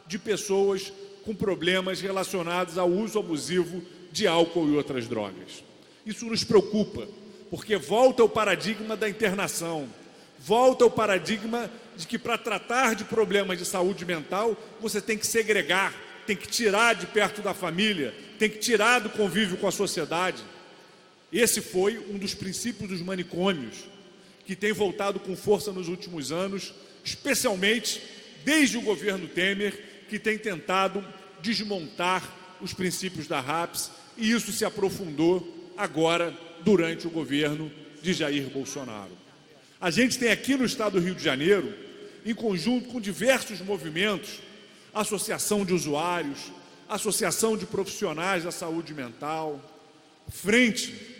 de pessoas com problemas relacionados ao uso abusivo de álcool e outras drogas. Isso nos preocupa, porque volta ao paradigma da internação, volta ao paradigma de que para tratar de problemas de saúde mental, você tem que segregar, tem que tirar de perto da família, tem que tirar do convívio com a sociedade. Esse foi um dos princípios dos manicômios, que tem voltado com força nos últimos anos, especialmente desde o governo Temer, que tem tentado desmontar os princípios da RAPS, e isso se aprofundou agora durante o governo de Jair Bolsonaro. A gente tem aqui no estado do Rio de Janeiro, em conjunto com diversos movimentos, associação de usuários, associação de profissionais da saúde mental, frente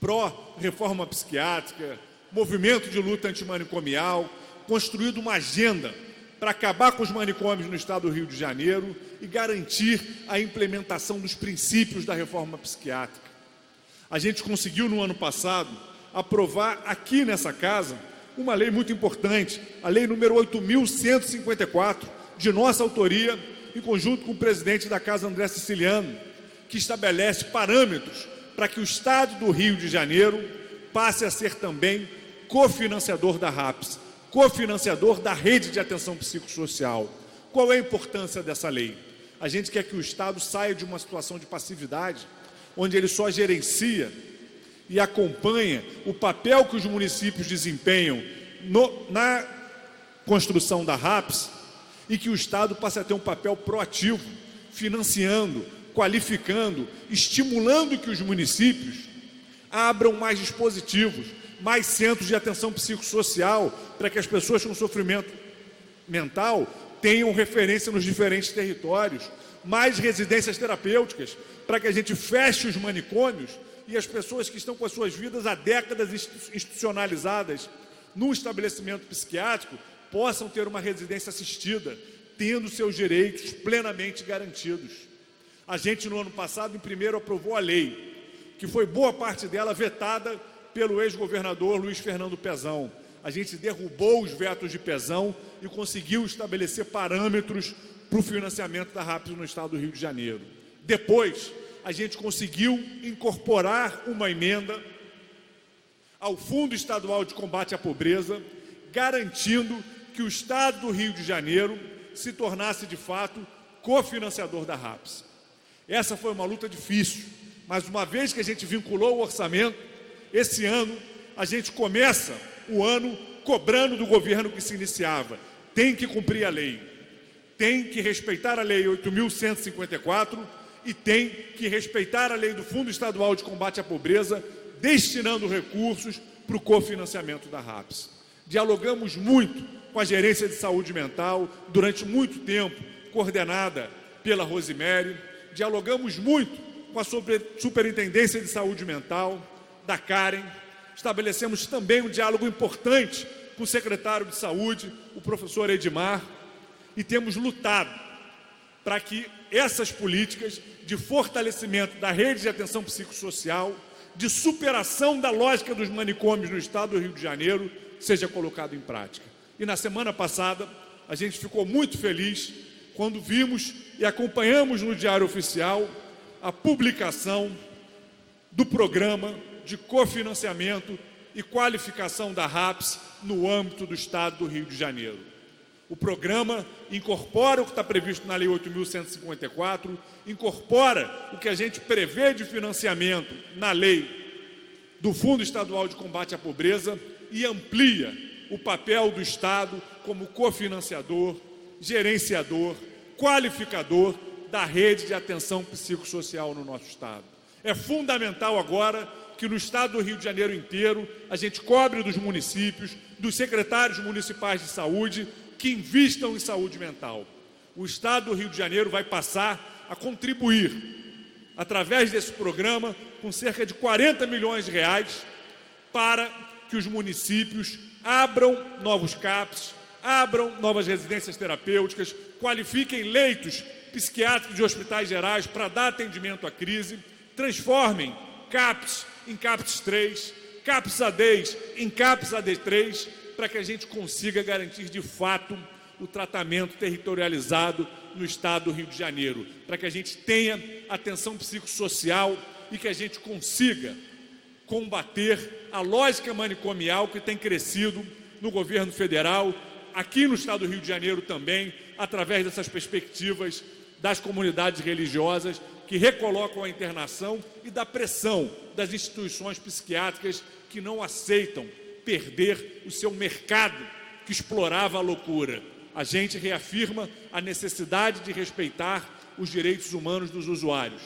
pró-reforma psiquiátrica, movimento de luta antimanicomial, construído uma agenda para acabar com os manicômios no estado do Rio de Janeiro e garantir a implementação dos princípios da reforma psiquiátrica. A gente conseguiu, no ano passado, aprovar aqui nessa casa uma lei muito importante, a lei número 8.154, de nossa autoria, em conjunto com o presidente da Casa, André Siciliano, que estabelece parâmetros para que o estado do Rio de Janeiro passe a ser também cofinanciador da RAPS, cofinanciador da rede de atenção psicossocial. Qual é a importância dessa lei? A gente quer que o Estado saia de uma situação de passividade, onde ele só gerencia e acompanha o papel que os municípios desempenham na construção da RAPS, e que o Estado passe a ter um papel proativo, financiando, qualificando, estimulando que os municípios abram mais dispositivos, mais centros de atenção psicossocial, para que as pessoas com sofrimento mental tenham referência nos diferentes territórios, mais residências terapêuticas, para que a gente feche os manicômios e as pessoas que estão com as suas vidas há décadas institucionalizadas num estabelecimento psiquiátrico possam ter uma residência assistida, tendo seus direitos plenamente garantidos. A gente, no ano passado, em primeiro, aprovou a lei, que foi boa parte dela vetada pelo ex-governador Luiz Fernando Pezão. A gente derrubou os vetos de Pezão e conseguiu estabelecer parâmetros para o financiamento da RAPS no estado do Rio de Janeiro. Depois, a gente conseguiu incorporar uma emenda ao Fundo Estadual de Combate à Pobreza, garantindo que o estado do Rio de Janeiro se tornasse, de fato, cofinanciador da RAPS. Essa foi uma luta difícil, mas uma vez que a gente vinculou o orçamento, esse ano a gente começa o ano cobrando do governo que se iniciava. Tem que cumprir a lei, tem que respeitar a lei 8.154 e tem que respeitar a lei do Fundo Estadual de Combate à Pobreza, destinando recursos para o cofinanciamento da RAPS. Dialogamos muito com a Gerência de Saúde Mental, durante muito tempo coordenada pela Rosemary, dialogamos muito com a Superintendência de Saúde Mental, da Karen, estabelecemos também um diálogo importante com o secretário de Saúde, o professor Edmar, e temos lutado para que essas políticas de fortalecimento da rede de atenção psicossocial, de superação da lógica dos manicômios no estado do Rio de Janeiro, seja colocado em prática. E na semana passada, a gente ficou muito feliz quando vimos e acompanhamos no Diário Oficial a publicação do programa de cofinanciamento e qualificação da RAPS no âmbito do estado do Rio de Janeiro. O programa incorpora o que está previsto na Lei 8.154, incorpora o que a gente prevê de financiamento na Lei do Fundo Estadual de Combate à Pobreza e amplia o papel do Estado como cofinanciador, gerenciador, qualificador da rede de atenção psicossocial no nosso estado. É fundamental agora que no estado do Rio de Janeiro inteiro a gente cobre dos municípios, dos secretários municipais de saúde, que investam em saúde mental. O estado do Rio de Janeiro vai passar a contribuir, através desse programa, com cerca de 40 milhões de reais, para que os municípios abram novos CAPs, abram novas residências terapêuticas, qualifiquem leitos psiquiátricos de hospitais gerais para dar atendimento à crise, transformem CAPs em CAPs 3, CAPS-A10 em CAPS-AD3, para que a gente consiga garantir de fato o tratamento territorializado no estado do Rio de Janeiro, para que a gente tenha atenção psicossocial e que a gente consiga combater a lógica manicomial que tem crescido no governo federal, aqui no estado do Rio de Janeiro também, através dessas perspectivas das comunidades religiosas que recolocam a internação e da pressão das instituições psiquiátricas que não aceitam perder o seu mercado que explorava a loucura. A gente reafirma a necessidade de respeitar os direitos humanos dos usuários.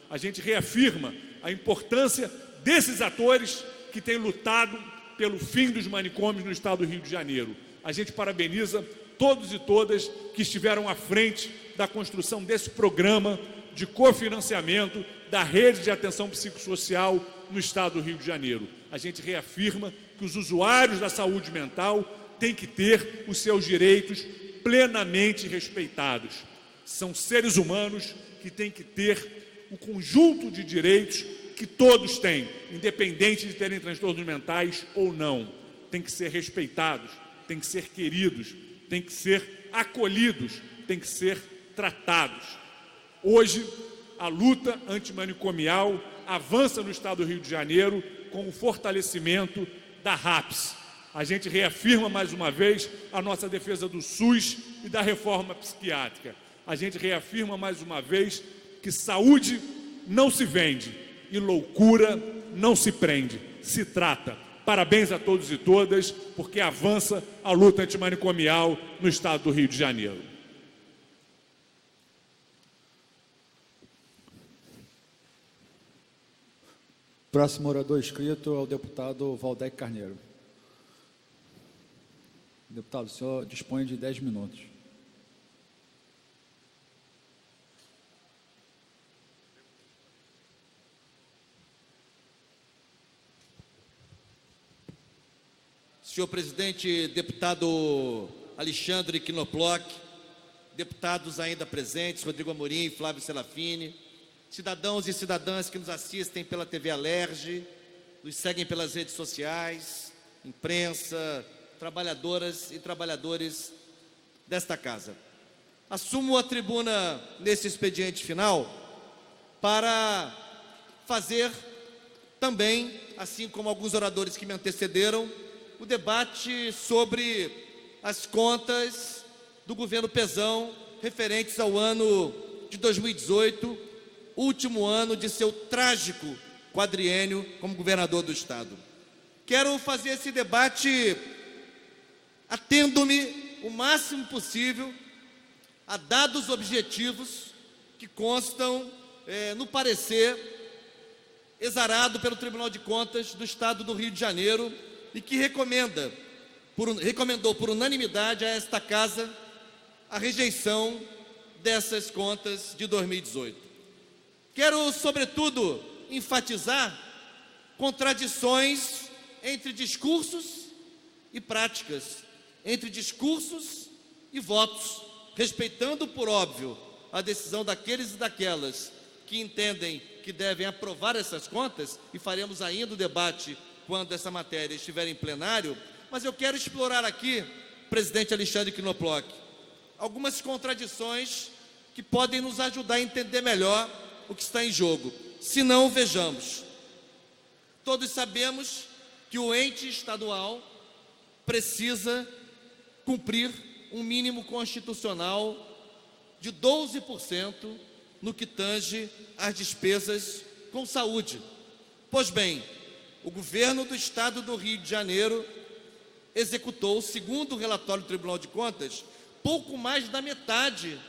A gente reafirma a importância desses atores que têm lutado pelo fim dos manicômios no estado do Rio de Janeiro. A gente parabeniza todos e todas que estiveram à frente da construção desse programa de cofinanciamento da rede de atenção psicossocial no estado do Rio de Janeiro. A gente reafirma que os usuários da saúde mental têm que ter os seus direitos plenamente respeitados. São seres humanos que têm que ter o conjunto de direitos que todos têm, independente de terem transtornos mentais ou não. Têm que ser respeitados, têm que ser queridos, têm que ser acolhidos, têm que ser tratados. Hoje, a luta antimanicomial avança no estado do Rio de Janeiro com o fortalecimento da RAPS. A gente reafirma mais uma vez a nossa defesa do SUS e da reforma psiquiátrica. A gente reafirma mais uma vez que saúde não se vende e loucura não se prende, se trata. Parabéns a todos e todas, porque avança a luta antimanicomial no estado do Rio de Janeiro. Próximo orador inscrito é o deputado Valdec Carneiro. Deputado, o senhor dispõe de 10 minutos. Senhor presidente, deputado Alexandre Knoploch, deputados ainda presentes, Rodrigo Amorim e Flávio Serafini, cidadãos e cidadãs que nos assistem pela TV Alerj, nos seguem pelas redes sociais, imprensa, trabalhadoras e trabalhadores desta casa. Assumo a tribuna nesse expediente final para fazer também, assim como alguns oradores que me antecederam, o debate sobre as contas do governo Pezão referentes ao ano de 2018, último ano de seu trágico quadriênio como governador do estado. Quero fazer esse debate atendo-me o máximo possível a dados objetivos que constam no parecer exarado pelo Tribunal de Contas do Estado do Rio de Janeiro e que recomendou por unanimidade a esta casa a rejeição dessas contas de 2018. Quero, sobretudo, enfatizar contradições entre discursos e práticas, entre discursos e votos, respeitando, por óbvio, a decisão daqueles e daquelas que entendem que devem aprovar essas contas, e faremos ainda o debate quando essa matéria estiver em plenário, mas eu quero explorar aqui, presidente Alexandre Knoploch, algumas contradições que podem nos ajudar a entender melhor o que está em jogo. Se não, vejamos. Todos sabemos que o ente estadual precisa cumprir um mínimo constitucional de 12% no que tange às despesas com saúde. Pois bem, o governo do estado do Rio de Janeiro executou, segundo o relatório do Tribunal de Contas, pouco mais da metade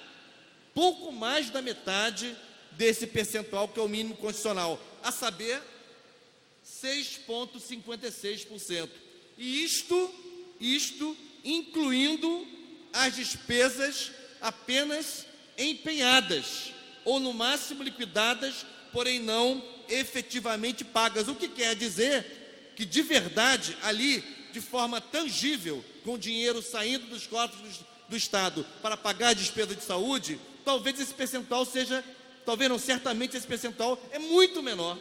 desse percentual que é o mínimo constitucional, a saber, 6,56%. E isto incluindo as despesas apenas empenhadas, ou no máximo liquidadas, porém não efetivamente pagas. O que quer dizer que, de verdade, ali, de forma tangível, com dinheiro saindo dos cofres do Estado para pagar a despesa de saúde, talvez esse percentual seja, talvez não, certamente esse percentual é muito menor.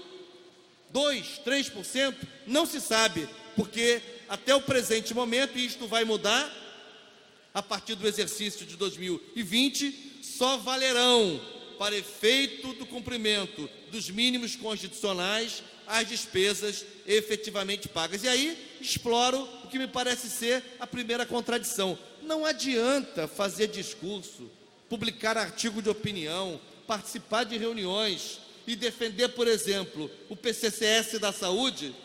2%, 3%? Não se sabe, porque até o presente momento, e isto vai mudar a partir do exercício de 2020, só valerão para efeito do cumprimento dos mínimos constitucionais as despesas efetivamente pagas. E aí exploro o que me parece ser a primeira contradição. Não adianta fazer discurso, publicar artigo de opinião, participar de reuniões e defender, por exemplo, o PCCS da saúde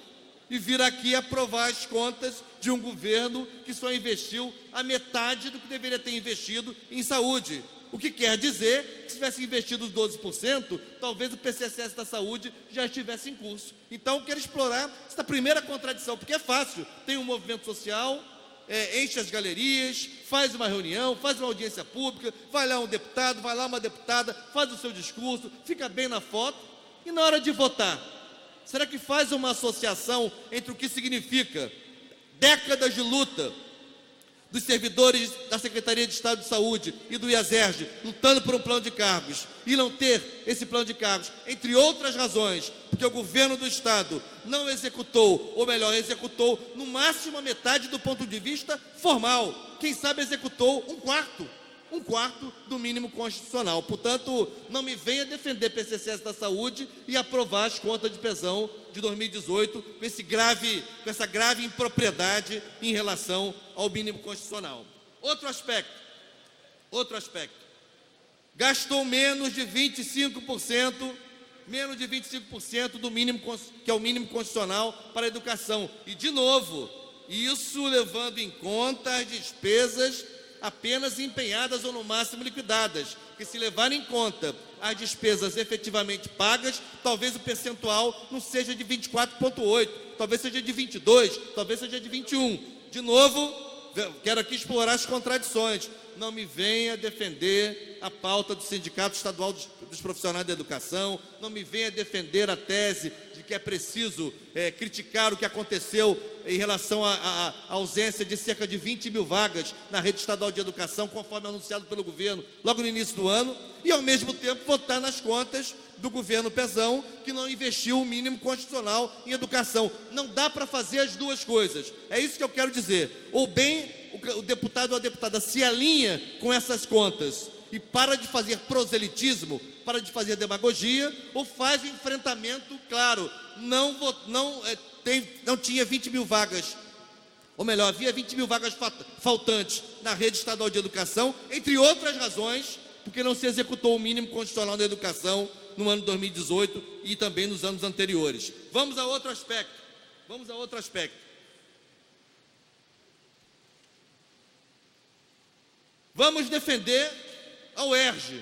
e vir aqui aprovar as contas de um governo que só investiu a metade do que deveria ter investido em saúde. O que quer dizer que se tivesse investido os 12%, talvez o PCCS da saúde já estivesse em curso. Então, eu quero explorar essa primeira contradição, porque é fácil. Tem um movimento social, enche as galerias, faz uma reunião, faz uma audiência pública, vai lá um deputado, vai lá uma deputada, faz o seu discurso, fica bem na foto, e na hora de votar, será que faz uma associação entre o que significa décadas de luta dos servidores da Secretaria de Estado de Saúde e do IASERJ, lutando por um plano de cargos, e não ter esse plano de cargos, entre outras razões, porque o governo do Estado não executou, ou melhor, executou no máximo a metade do ponto de vista formal, quem sabe executou um quarto do mínimo constitucional. Portanto, não me venha defender PCCS da saúde e aprovar as contas de pesão de 2018 com essa grave impropriedade em relação ao mínimo constitucional. Outro aspecto, gastou menos de 25% do mínimo, que é o mínimo constitucional para a educação. E, de novo, isso levando em conta as despesas apenas empenhadas ou no máximo liquidadas, porque se levar em conta as despesas efetivamente pagas, talvez o percentual não seja de 24,8%, talvez seja de 22%, talvez seja de 21%. De novo, quero aqui explorar as contradições. Não me venha defender a pauta do Sindicato Estadual dos Profissionais da Educação, não me venha defender a tese de que é preciso criticar o que aconteceu em relação à ausência de cerca de 20 mil vagas na rede estadual de educação, conforme anunciado pelo governo logo no início do ano, e ao mesmo tempo votar nas contas do governo Pezão, que não investiu o mínimo constitucional em educação. Não dá para fazer as duas coisas, é isso que eu quero dizer. Ou bem o deputado ou a deputada se alinha com essas contas e para de fazer proselitismo, para de fazer demagogia, ou faz o enfrentamento claro. Não tinha 20 mil vagas, ou melhor, havia 20 mil vagas faltantes na rede estadual de educação, entre outras razões, porque não se executou o mínimo constitucional da educação no ano de 2018 e também nos anos anteriores. Vamos a outro aspecto. Vamos defender a UERJ,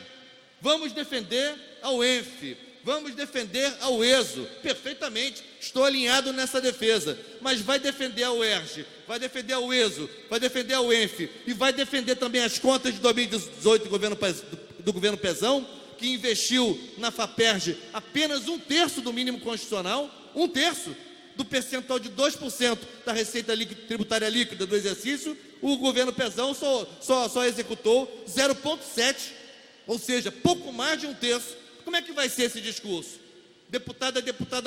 vamos defender a UENF, vamos defender a UESO, perfeitamente, estou alinhado nessa defesa, mas vai defender a UERJ, vai defender a UESO, vai defender a UENF e vai defender também as contas de 2018 do governo Pezão, que investiu na FAPERJ apenas 1/3 do mínimo constitucional, 1/3 do percentual de 2% da receita tributária líquida do exercício. O governo Pezão só executou 0,7%, ou seja, pouco mais de 1/3. Como é que vai ser esse discurso? Deputada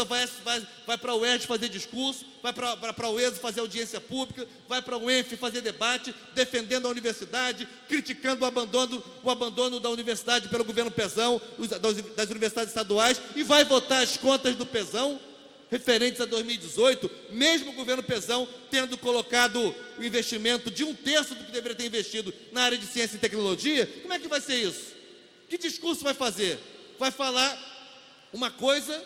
vai para a UERJ fazer discurso, vai para a UESO fazer audiência pública, vai para a UENF fazer debate, defendendo a universidade, criticando o abandono da universidade pelo governo Pezão, das universidades estaduais, e vai votar as contas do Pezão referentes a 2018, mesmo o governo Pezão tendo colocado o investimento de 1/3 do que deveria ter investido na área de ciência e tecnologia. Como é que vai ser isso? Que discurso vai fazer? Vai falar uma coisa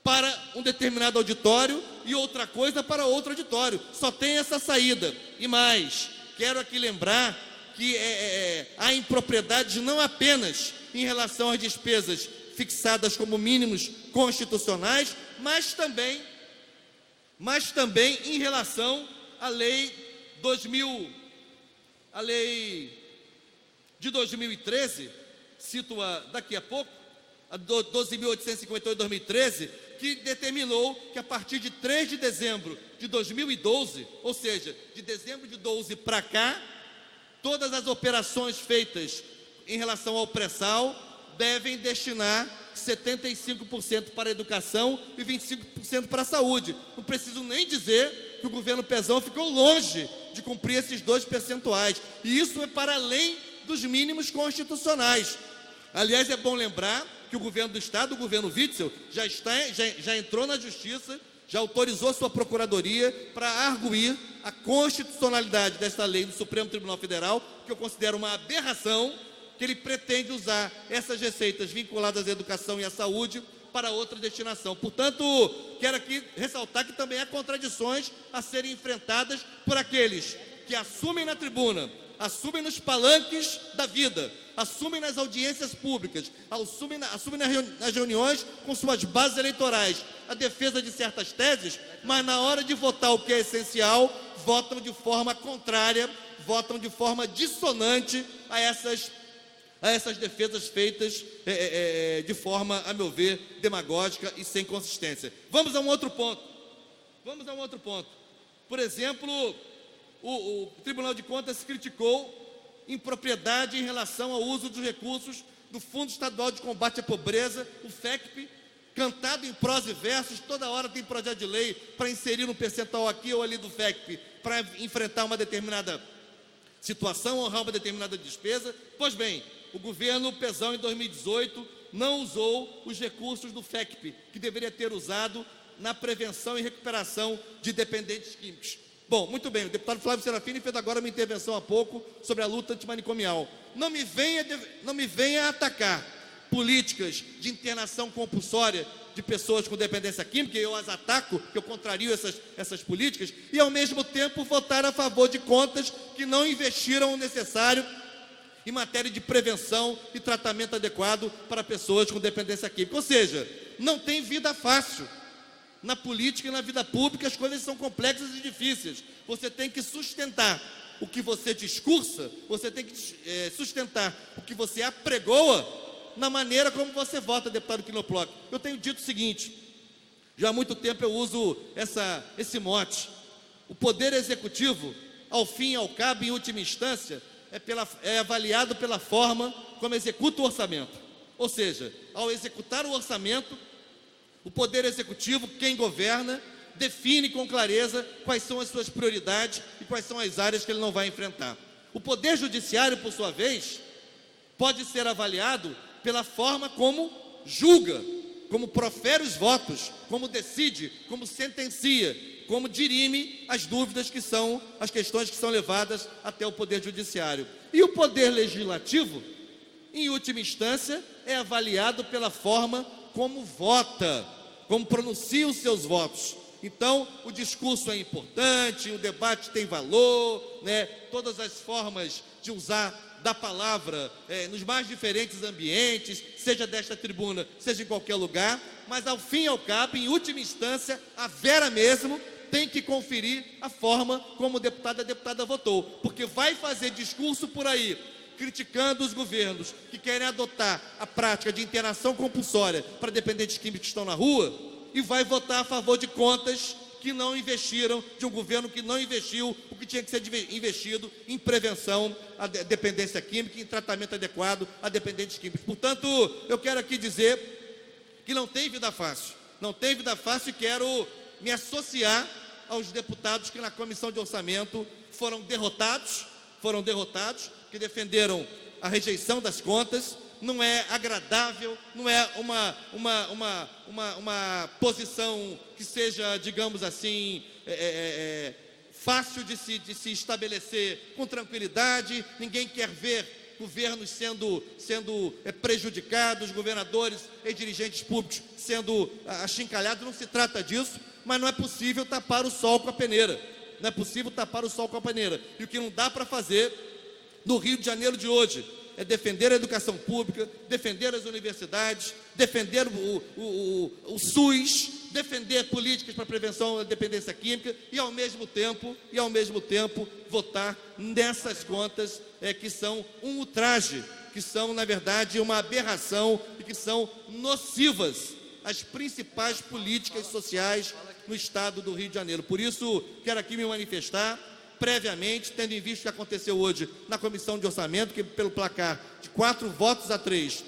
para um determinado auditório e outra coisa para outro auditório. Só tem essa saída. E mais, quero aqui lembrar que há impropriedades não apenas em relação às despesas fixadas como mínimos constitucionais, mas também em relação à lei de 2013, cito-a daqui a pouco, a 12.858 de 2013, que determinou que a partir de 3 de dezembro de 2012, ou seja, de dezembro de 12 para cá, todas as operações feitas em relação ao pré-sal devem destinar 75% para a educação e 25% para a saúde. Não preciso nem dizer que o governo Pezão ficou longe de cumprir esses 2 percentuais. E isso é para além dos mínimos constitucionais. Aliás, é bom lembrar que o governo do Estado, o governo Witzel, já entrou na Justiça, já autorizou sua Procuradoria para arguir a constitucionalidade desta lei do Supremo Tribunal Federal, que eu considero uma aberração, que ele pretende usar essas receitas vinculadas à educação e à saúde para outra destinação. Portanto, quero aqui ressaltar que também há contradições a serem enfrentadas por aqueles que assumem na tribuna, assumem nos palanques da vida, assumem nas audiências públicas, assumem nas reuniões com suas bases eleitorais a defesa de certas teses, mas na hora de votar o que é essencial, votam de forma contrária, votam de forma dissonante a essas defesas feitas de forma, a meu ver, demagógica e sem consistência. Vamos a um outro ponto. Por exemplo, o Tribunal de Contas criticou impropriedade em relação ao uso dos recursos do Fundo Estadual de Combate à Pobreza, o FECP, cantado em prosa e versos. Toda hora tem projeto de lei para inserir um percentual aqui ou ali do FECP para enfrentar uma determinada situação, honrar uma determinada despesa. Pois bem, o governo Pezão, em 2018, não usou os recursos do FECP, que deveria ter usado na prevenção e recuperação de dependentes químicos. Bom, muito bem, o deputado Flávio Serafini fez agora uma intervenção há pouco sobre a luta antimanicomial. Não me venha atacar políticas de internação compulsória de pessoas com dependência química, eu as ataco, que eu contrario essas políticas, e ao mesmo tempo votar a favor de contas que não investiram o necessário em matéria de prevenção e tratamento adequado para pessoas com dependência química. Ou seja, não tem vida fácil. Na política e na vida pública as coisas são complexas e difíceis. Você tem que sustentar o que você discursa, você tem que sustentar o que você apregoa na maneira como você vota, deputado Quinoploc. Eu tenho dito o seguinte, já há muito tempo eu uso esse mote: o poder executivo, ao fim e ao cabo, em última instância, é avaliado pela forma como executa o orçamento. Ou seja, ao executar o orçamento, o poder executivo, quem governa, define com clareza quais são as suas prioridades e quais são as áreas que ele não vai enfrentar. O poder judiciário, por sua vez, pode ser avaliado pela forma como julga, como profere os votos, como decide, como sentencia, como dirime as dúvidas que são as questões que são levadas até o poder judiciário. E o poder legislativo, em última instância, é avaliado pela forma como vota, como pronuncia os seus votos. Então, o discurso é importante, o debate tem valor, né? Todas as formas de usar da palavra nos mais diferentes ambientes, seja desta tribuna, seja em qualquer lugar, mas ao fim e ao cabo, em última instância, a Vera mesmo tem que conferir a forma como o deputado e a deputada votou, porque vai fazer discurso por aí, criticando os governos que querem adotar a prática de internação compulsória para dependentes químicos que estão na rua, e vai votar a favor de contas que não investiram, de um governo que não investiu o que tinha que ser investido em prevenção à dependência química e em tratamento adequado a dependentes químicos. Portanto, eu quero aqui dizer que não tem vida fácil. Não tem vida fácil, e quero me associar aos deputados que na comissão de orçamento foram derrotados, que defenderam a rejeição das contas. Não é agradável, não é uma posição que seja, digamos assim, fácil de se estabelecer com tranquilidade. Ninguém quer ver governos sendo prejudicados, governadores e dirigentes públicos sendo achincalhados. Não se trata disso, mas não é possível tapar o sol com a peneira. E o que não dá para fazer no Rio de Janeiro de hoje é defender a educação pública, defender as universidades, defender o SUS, defender políticas para prevenção da dependência química e ao mesmo tempo votar nessas contas que são um ultraje, que são, na verdade, uma aberração e que são nocivas às principais políticas sociais no estado do Rio de Janeiro. Por isso, quero aqui me manifestar previamente, tendo em vista o que aconteceu hoje na comissão de orçamento, que pelo placar de 4 votos a 3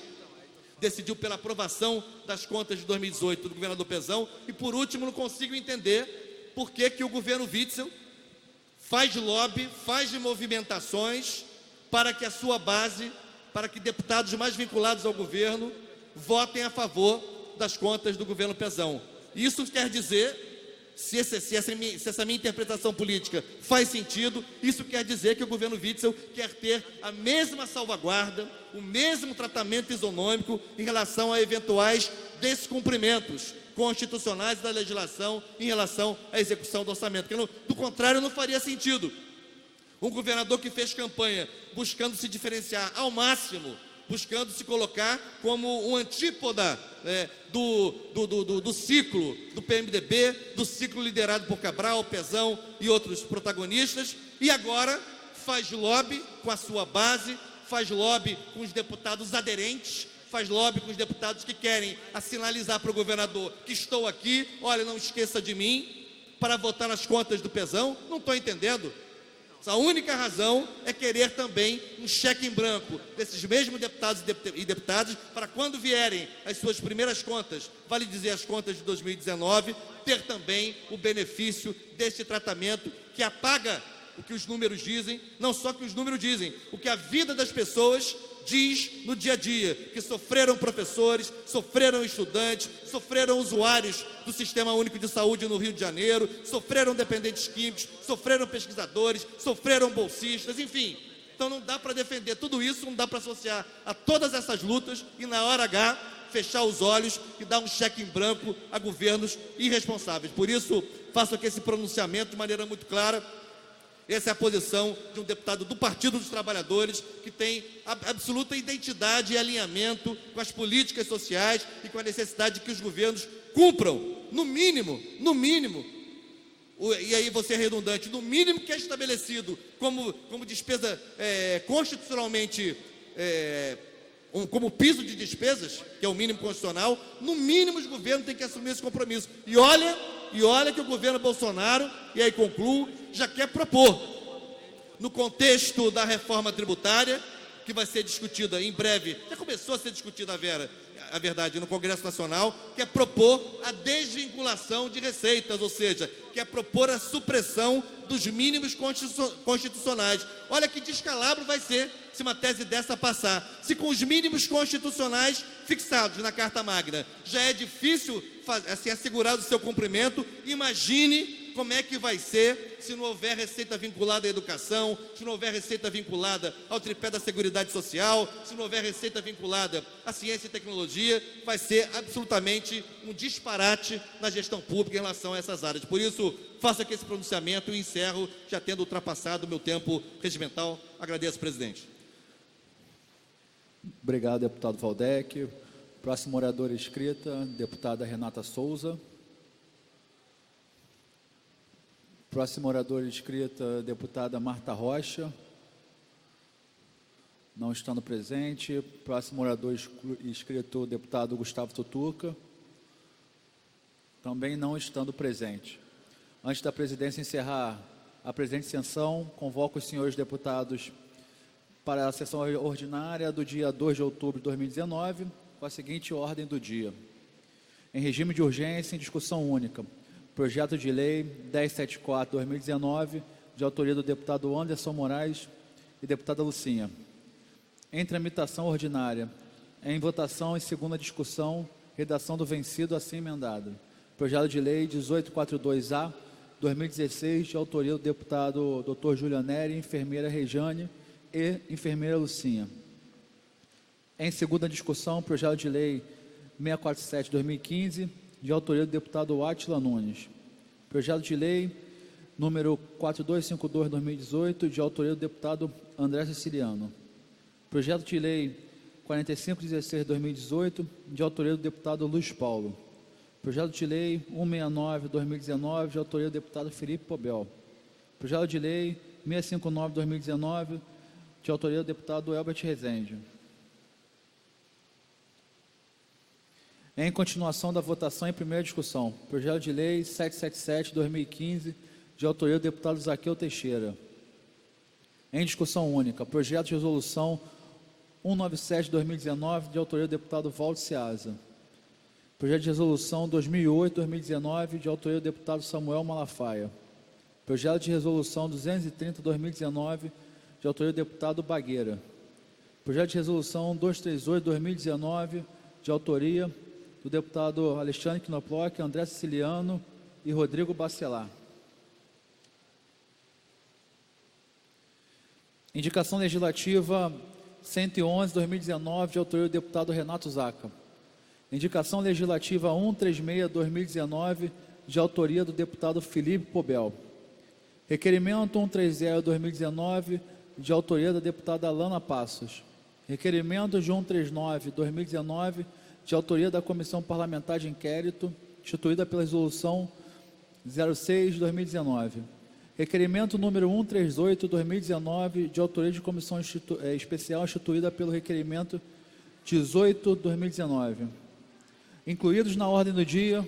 decidiu pela aprovação das contas de 2018 do governador Pezão. E, por último, não consigo entender por que o governo Witzel faz lobby, faz de movimentações para que a sua base, para que deputados mais vinculados ao governo votem a favor das contas do governo Pezão. Isso quer dizer, se essa minha interpretação política faz sentido, isso quer dizer que o governo Witzel quer ter a mesma salvaguarda, o mesmo tratamento isonômico em relação a eventuais descumprimentos constitucionais da legislação em relação à execução do orçamento. Do contrário, não faria sentido. Um governador que fez campanha buscando se diferenciar ao máximo, buscando se colocar como um antípoda do ciclo do PMDB, do ciclo liderado por Cabral, Pezão e outros protagonistas, e agora faz lobby com a sua base, faz lobby com os deputados aderentes, faz lobby com os deputados que querem sinalizar para o governador que estou aqui, olha, não esqueça de mim, para votar nas contas do Pezão. Não estou entendendo. A única razão é querer também um cheque em branco desses mesmos deputados e deputadas para quando vierem as suas primeiras contas, vale dizer as contas de 2019, ter também o benefício deste tratamento que apaga o que os números dizem, não só o que os números dizem, o que a vida das pessoas diz no dia a dia, que sofreram professores, sofreram estudantes, sofreram usuários do Sistema Único de Saúde no Rio de Janeiro, sofreram dependentes químicos, sofreram pesquisadores, sofreram bolsistas, enfim. Então não dá para defender tudo isso, não dá para associar a todas essas lutas e na hora H fechar os olhos e dar um cheque em branco a governos irresponsáveis. Por isso, faço aqui esse pronunciamento de maneira muito clara. Essa é a posição de um deputado do Partido dos Trabalhadores que tem absoluta identidade e alinhamento com as políticas sociais e com a necessidade de que os governos cumpram, no mínimo, e aí você é redundante, no mínimo que é estabelecido como despesa constitucionalmente, como piso de despesas, que é o mínimo constitucional, no mínimo os governos têm que assumir esse compromisso. E olha que o governo Bolsonaro, e aí concluo, já quer propor, no contexto da reforma tributária, que vai ser discutida em breve, já começou a ser discutida, a verdade, no Congresso Nacional, quer propor a desvinculação de receitas, ou seja, quer propor a supressão dos mínimos constitucionais. Olha que descalabro vai ser se uma tese dessa passar. Se com os mínimos constitucionais fixados na Carta Magna já é difícil assim, assegurar o seu cumprimento, imagine como é que vai ser se não houver receita vinculada à educação, se não houver receita vinculada ao tripé da Seguridade Social, se não houver receita vinculada à ciência e tecnologia. Vai ser absolutamente um disparate na gestão pública em relação a essas áreas. Por isso, faço aqui esse pronunciamento e encerro, já tendo ultrapassado o meu tempo regimental. Agradeço, presidente. Obrigado, deputado Valdec. Próximo oradora inscrita, deputada Renata Souza. Próxima oradora inscrita, deputada Marta Rocha. Não estando presente. Próximo orador inscrito, deputado Gustavo Tutuca. Também não estando presente. Antes da presidência encerrar a presente sessão, convoco os senhores deputados para a sessão ordinária do dia 2 de outubro de 2019, com a seguinte ordem do dia. Em regime de urgência, em discussão única, projeto de lei 1074/2019, de autoria do deputado Anderson Moraes e deputada Lucinha. Em tramitação ordinária, em votação em segunda discussão, redação do vencido assim emendado. Projeto de lei 1842A, 2016, de autoria do deputado Dr. Júlio Neri, enfermeira Rejane e enfermeira Lucinha. Em segunda discussão, projeto de lei 647/2015, de autoria do deputado Átila Nunes. Projeto de lei número 4252/2018, de autoria do deputado André Siciliano. Projeto de lei 4516/2018, de autoria do deputado Luiz Paulo. Projeto de lei 169/2019, de autoria do deputado Felipe Pobel. Projeto de lei 659/2019, de autoria do deputado Elbert Rezende. Em continuação da votação em primeira discussão, projeto de lei 777/2015, de autoria do deputado Zaqueu Teixeira. Em discussão única, projeto de resolução 197/2019, de autoria do deputado Valdo Ceasa. Projeto de resolução 2008-2019, de autoria do deputado Samuel Malafaia. Projeto de resolução 230/2019, de autoria do deputado Bagueira. Projeto de resolução 238/2019, de autoria do deputado Alexandre Knoploch, André Siciliano e Rodrigo Bacelar. Indicação legislativa 111/2019, de autoria do deputado Renato Zaca. Indicação legislativa 136/2019, de autoria do deputado Felipe Pobel. Requerimento 130/2019, de autoria da deputada Alana Passos. Requerimento de 139/2019, de autoria da Comissão Parlamentar de Inquérito, instituída pela Resolução 06/2019. Requerimento número 138/2019, de autoria de Comissão Especial, instituída pelo Requerimento 18/2019. Incluídos na ordem do dia,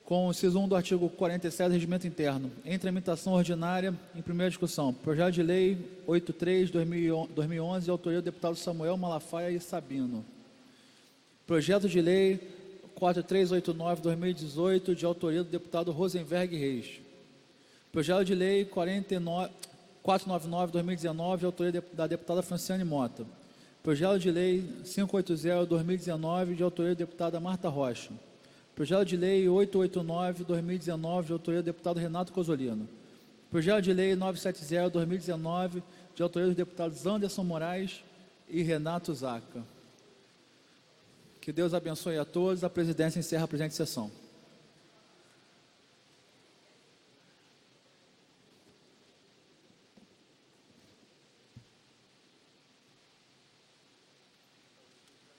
com o inciso 1 do artigo 47 do Regimento Interno, em tramitação ordinária, em primeira discussão, projeto de lei 83/2011, de autoria do deputado Samuel Malafaia e Sabino. Projeto de lei 4389/2018, de autoria do deputado Rosenberg Reis. Projeto de lei 499/2019, de autoria da deputada Franciane Mota. Projeto de lei 580/2019, de autoria da deputada Marta Rocha. Projeto de lei 889/2019, de autoria do deputado Renato Cozzolino. Projeto de lei 970/2019, de autoria dos deputados Anderson Moraes e Renato Zaca. Que Deus abençoe a todos. A presidência encerra a presente sessão.